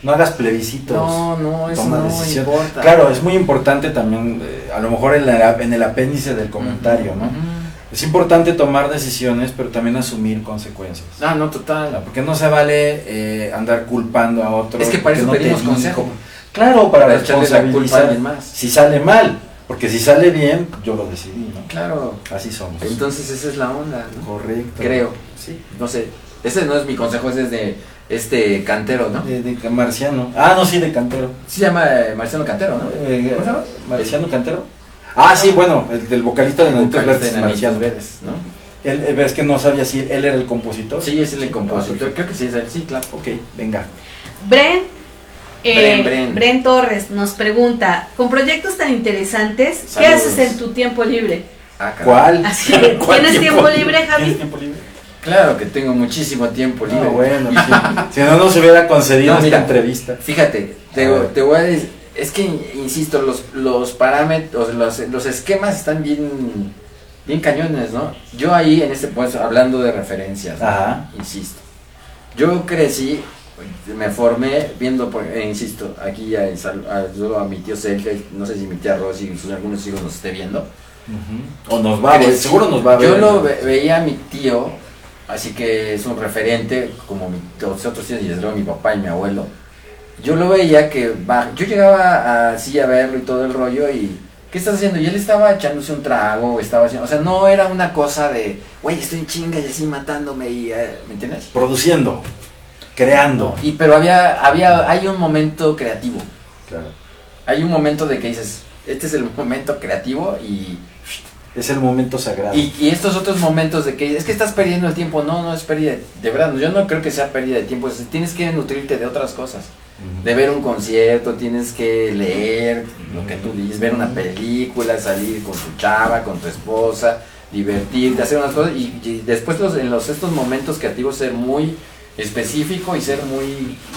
no hagas plebiscitos. No, eso toma no decisión. importa. Claro, es muy importante también, a lo mejor en el apéndice del comentario, ¿no? Es importante tomar decisiones, pero también asumir consecuencias. No, total. Porque no se vale andar culpando a otros. Es que para eso porque pedimos te dijo. consejo. Claro, para echarle la culpa a responsabilizar alguien más. si sale mal. Porque si sale bien, yo lo decidí, ¿no? Claro. Así somos. Entonces esa es la onda, ¿no? Correcto. Creo. Sí. No sé. Ese no es mi consejo, ese es de Cantero, ¿no? De Marciano. No, sí, de Cantero. Se llama Marciano Cantero, ¿no? ¿Cómo se llama? ¿Marciano Cantero? Sí, bueno, el del vocalista de Nanitos Verdes, Marciano. Verdes, ¿no? Es que no sabía si él era el compositor. Sí, es el compositor. Creo que sí es él. Sí, claro. Ok, venga. Bren Torres nos pregunta, con proyectos tan interesantes, Saludos. ¿qué haces en tu tiempo libre? ¿Cuál? Así que, ¿tienes tiempo libre, Javi? ¿Tienes tiempo libre? Claro que tengo muchísimo tiempo libre. Bueno, sí. Si no nos hubiera concedido esta entrevista. Fíjate, te voy a decir, es que insisto, los parámetros, los esquemas están bien cañones, ¿no? Yo ahí en este puesto, hablando de referencias, ¿no? Ajá. Insisto, yo crecí, me formé viendo, insisto, aquí ya saludo a mi tío Sergio, no sé si mi tía Rosy y algunos hijos nos esté viendo. O nos va a ver, seguro nos va a ver. Yo lo veía a mi tío, así que es un referente, como los otros tíos y desde luego mi papá y mi abuelo. Yo lo veía yo llegaba así a verlo y todo el rollo y ¿qué estás haciendo? Y él estaba echándose un trago, o sea, no era una cosa de, güey, estoy en chinga y así matándome y, ¿me entiendes? Produciendo, creando. Pero hay un momento creativo. Claro. Hay un momento de que dices, este es el momento creativo y Es el momento sagrado. Y estos otros momentos de que es que estás perdiendo el tiempo, no es pérdida, de verdad, yo no creo que sea pérdida de tiempo, tienes que nutrirte de otras cosas, de ver un concierto, tienes que leer lo que tú dices, ver una película, salir con tu chava, con tu esposa, divertirte, hacer unas cosas y después estos momentos creativos ser muy específico y ser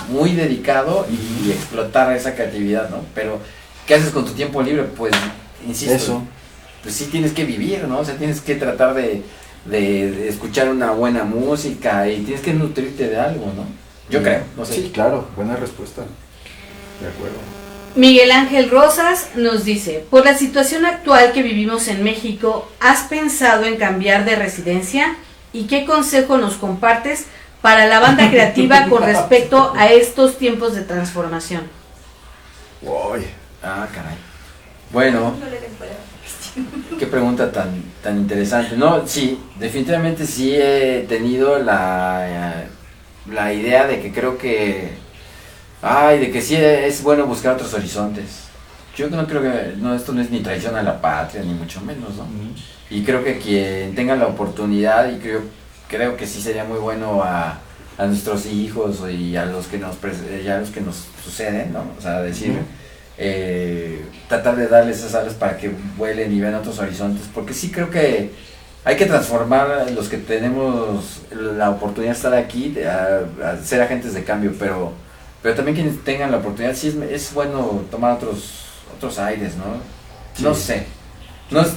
muy dedicado y explotar esa creatividad, ¿no? Pero, ¿qué haces con tu tiempo libre? Pues, insisto. Eso. Pues sí tienes que vivir, ¿no? O sea, tienes que tratar de escuchar una buena música y tienes que nutrirte de algo, ¿no? Yo creo, no sé. Sí, claro, buena respuesta. De acuerdo. Miguel Ángel Rosas nos dice, por la situación actual que vivimos en México, ¿has pensado en cambiar de residencia? ¿Y qué consejo nos compartes para la banda creativa con respecto a estos tiempos de transformación? Uy. Caray. Bueno, qué pregunta tan interesante. No, sí, definitivamente sí he tenido la idea de que creo que de que sí es bueno buscar otros horizontes. Yo no creo que esto no es ni traición a la patria ni mucho menos, ¿no? Y creo que quien tenga la oportunidad y creo que sí sería muy bueno a nuestros hijos y a los que nos suceden, ¿no? O sea, decir tratar de darles esas alas para que vuelen y vean otros horizontes, porque sí creo que hay que transformar los que tenemos la oportunidad de estar aquí a ser agentes de cambio, pero también quienes tengan la oportunidad sí es bueno tomar otros aires, ¿no? Sí. No sé,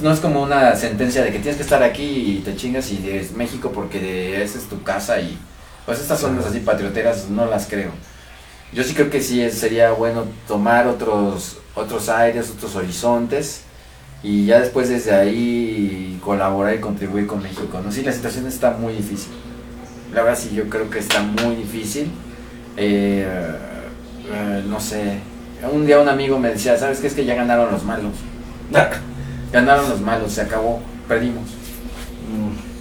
no es como una sentencia de que tienes que estar aquí y te chingas y es México porque esa es tu casa y pues estas ondas así patrioteras no las creo. Yo sí creo que sí sería bueno tomar otros aires, otros horizontes y ya después desde ahí colaborar y contribuir con México, ¿no? Sí, la situación está muy difícil. La verdad sí, yo creo que está muy difícil. No sé. Un día un amigo me decía, ¿sabes qué? Es que ya ganaron los malos. Ganaron los malos, se acabó, perdimos.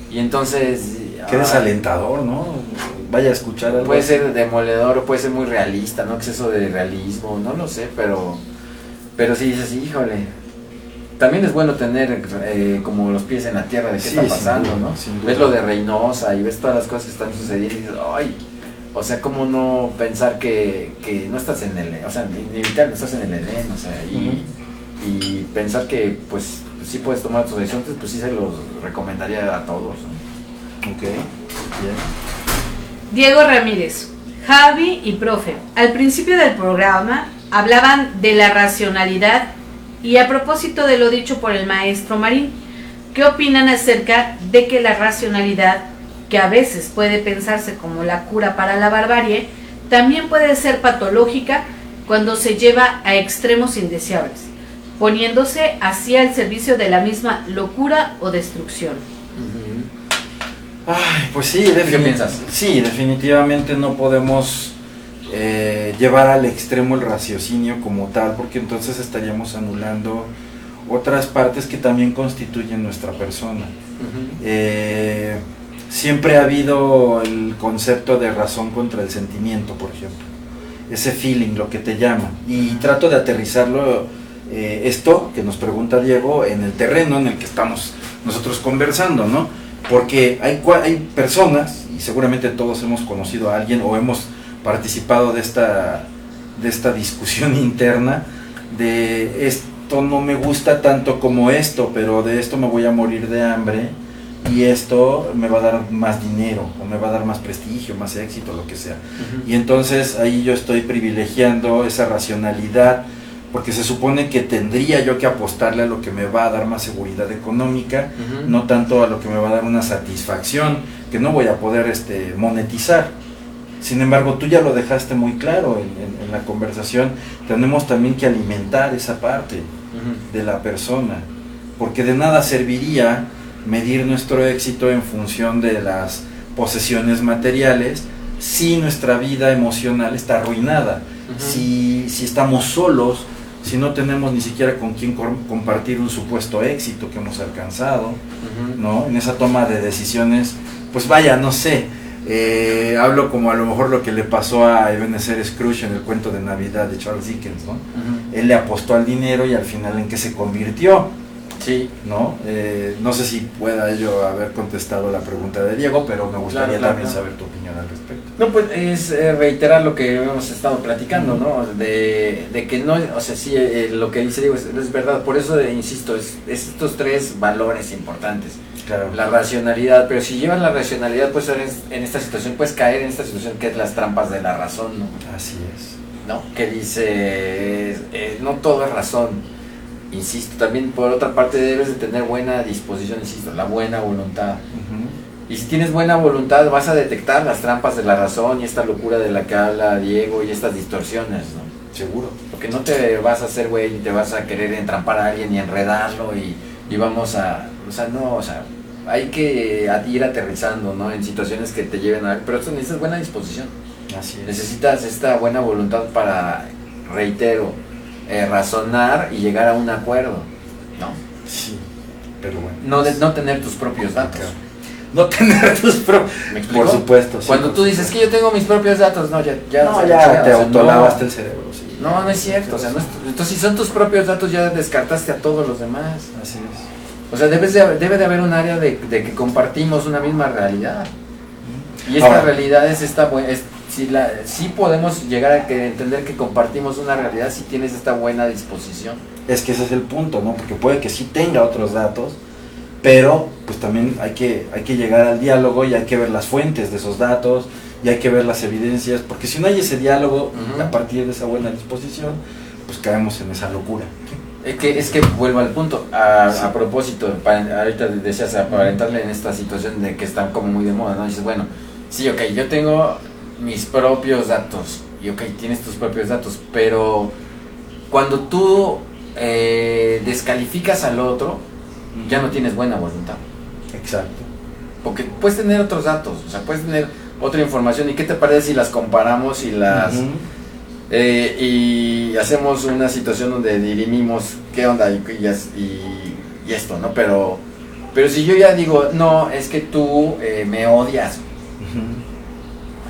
Y entonces... Qué desalentador, ¿no? Vaya a escuchar algo. Puede ser demoledor o puede ser muy realista, ¿no? Exceso de realismo, no lo sé, pero sí dices, híjole. También es bueno tener como los pies en la tierra de qué está pasando, ¿no? Ves lo de Reynosa y ves todas las cosas que están sucediendo y dices, ay, o sea, cómo no pensar que no estás en el, o sea, inevitablemente no estás en el Edén, o sea, y pensar que pues sí puedes tomar tus horizontes, pues sí se los recomendaría a todos, ¿no? Ok, bien. Diego Ramírez, Javi y profe, al principio del programa hablaban de la racionalidad y a propósito de lo dicho por el maestro Marín, ¿qué opinan acerca de que la racionalidad, que a veces puede pensarse como la cura para la barbarie, también puede ser patológica cuando se lleva a extremos indeseables, poniéndose así al servicio de la misma locura o destrucción. Ay, pues sí, ¿Qué piensas? Sí, definitivamente no podemos llevar al extremo el raciocinio como tal, porque entonces estaríamos anulando otras partes que también constituyen nuestra persona. Siempre ha habido el concepto de razón contra el sentimiento, por ejemplo, ese feeling, lo que te llama, y trato de aterrizarlo, esto que nos pregunta Diego, en el terreno en el que estamos nosotros conversando, ¿no? Porque hay personas, y seguramente todos hemos conocido a alguien o hemos participado de esta discusión interna de esto no me gusta tanto como esto, pero de esto me voy a morir de hambre, y esto me va a dar más dinero, o me va a dar más prestigio, más éxito, lo que sea. Y entonces ahí yo estoy privilegiando esa racionalidad, porque se supone que tendría yo que apostarle a lo que me va a dar más seguridad económica, no tanto a lo que me va a dar una satisfacción que no voy a poder monetizar. Sin embargo, tú ya lo dejaste muy claro en la conversación, tenemos también que alimentar esa parte de la persona, porque de nada serviría medir nuestro éxito en función de las posesiones materiales si nuestra vida emocional está arruinada, si estamos solos, si no tenemos ni siquiera con quién compartir un supuesto éxito que hemos alcanzado, ¿no? En esa toma de decisiones, pues vaya, no sé, hablo como a lo mejor lo que le pasó a Ebenezer Scrooge en el cuento de Navidad de Charles Dickens, ¿no? Él le apostó al dinero y al final ¿en qué se convirtió? Sí. ¿No? No sé si pueda yo haber contestado la pregunta de Diego, pero me gustaría también saber tu opinión al respecto. No, pues es reiterar lo que hemos estado platicando, ¿no? De que no, o sea, sí, lo que dice Diego es verdad, por eso insisto, es estos tres valores importantes. Claro. La racionalidad, pero si llevas la racionalidad, pues en esta situación, puedes caer en esta situación que es las trampas de la razón, ¿no? Así es. ¿No? Que dice, no todo es razón. Insisto, también por otra parte debes de tener buena disposición, insisto, la buena voluntad. Y si tienes buena voluntad vas a detectar las trampas de la razón y esta locura de la que habla Diego y estas distorsiones, ¿no? Seguro. Porque no te vas a hacer güey y te vas a querer entrampar a alguien y enredarlo y vamos a... O sea, no, o sea, hay que ir aterrizando, ¿no? En situaciones que te lleven a... Pero eso necesitas buena disposición. Así es. Necesitas esta buena voluntad para, reitero, razonar y llegar a un acuerdo, ¿no? Sí, pero bueno. No tener tus propios datos. Claro. No tener tus propios... ¿Me explico? Por supuesto. Sí, cuando tú dices que yo tengo mis propios datos, no, ya te autolavaste el cerebro, sí. No es cierto, o sea, entonces si son tus propios datos ya descartaste a todos los demás. Así es. O sea, debe de haber un área de que compartimos una misma realidad. Y esta realidad es esta buena... Si podemos llegar a entender que compartimos una realidad si tienes esta buena disposición. Es que ese es el punto, ¿no? Porque puede que sí tenga otros datos, pero pues también hay que llegar al diálogo y hay que ver las fuentes de esos datos y hay que ver las evidencias, porque si no hay ese diálogo a partir de esa buena disposición, pues caemos en esa locura. Es que vuelvo al punto, a propósito, ahorita decías aparentarle en esta situación de que está como muy de moda, ¿no? Dices, bueno, sí, ok, yo tengo mis propios datos, y ok, tienes tus propios datos, pero cuando tú descalificas al otro, ya no tienes buena voluntad. Exacto. Porque puedes tener otros datos, o sea, puedes tener otra información, y qué te parece si las comparamos y las... y hacemos una situación donde dirimimos qué onda y esto, ¿no? Pero si yo ya digo, no, es que tú me odias,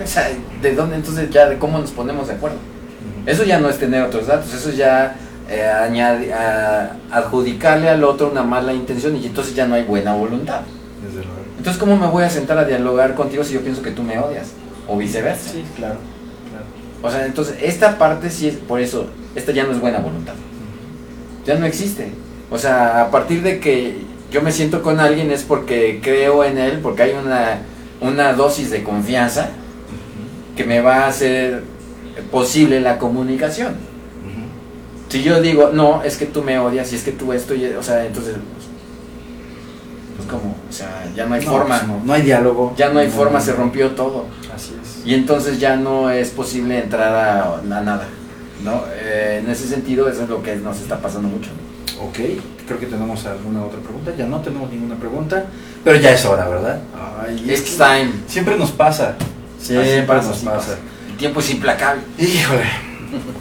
o sea, ¿de dónde entonces ya, de cómo nos ponemos de acuerdo? Eso ya no es tener otros datos, eso ya adjudicarle al otro una mala intención y entonces ya no hay buena voluntad. Desde luego. Entonces, ¿cómo me voy a sentar a dialogar contigo si yo pienso que tú me odias? O viceversa. Sí, claro. O sea, entonces, esta parte sí es, por eso, esta ya no es buena voluntad. Ya no existe. O sea, a partir de que yo me siento con alguien es porque creo en él, porque hay una dosis de confianza que me va a hacer posible la comunicación. Si yo digo, no, es que tú me odias y es que tú esto, o sea, entonces, pues como, o sea, ya no hay forma. No hay diálogo. Ya no hay forma, se rompió todo. Así es. y entonces ya no es posible entrar a nada, ¿no? En ese sentido, eso es lo que nos está pasando mucho. Ok, creo que tenemos alguna otra pregunta. Ya no tenemos ninguna pregunta, pero ya es hora, ¿verdad? Ay, It's time. Siempre nos pasa. Siempre nos pasa. El tiempo es implacable. Híjole.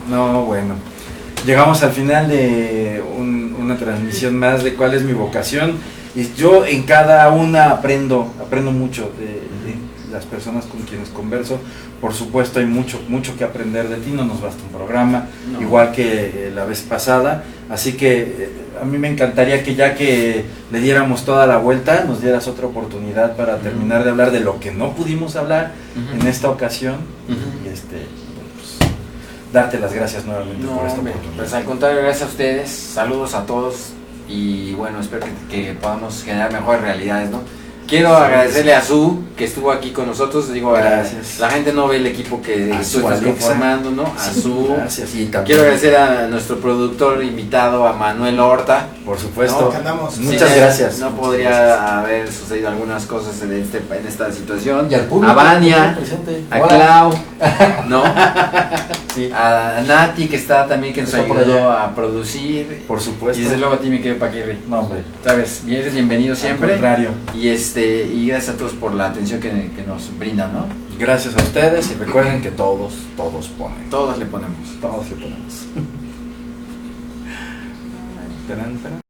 No, bueno. Llegamos al final de una transmisión más de cuál es mi vocación. Y yo en cada una aprendo mucho de las personas con quienes converso. Por supuesto hay mucho que aprender de ti, no nos basta un programa, no. Igual que la vez pasada. Así que a mí me encantaría que ya que le diéramos toda la vuelta, nos dieras otra oportunidad para terminar de hablar de lo que no pudimos hablar en esta ocasión. Y pues, darte las gracias nuevamente por esta oportunidad. Pues al contrario, gracias a ustedes, saludos a todos y bueno, espero que podamos generar mejores realidades, ¿no? Quiero agradecerle a Su, que estuvo aquí con nosotros. Digo, gracias. La gente no ve el equipo que tú estás conformando, ¿no? A Su. Gracias. Sí, quiero agradecer a nuestro productor invitado, a Manuel Horta. Por supuesto. ¿No? Muchas gracias. No podría haber sucedido algunas cosas en esta situación. Y al público. A Vania, a Clau, ¿no? Sí. A Nati, que está también, que nos ayudó a producir. Por supuesto. Y desde luego a ti, mi querido Paquirri. No, hombre. Sabes, eres bienvenido siempre. Al contrario. Y gracias a todos por la atención que nos brindan, ¿no? Gracias a ustedes y recuerden que todos ponen. Todos le ponemos. Todos le ponemos.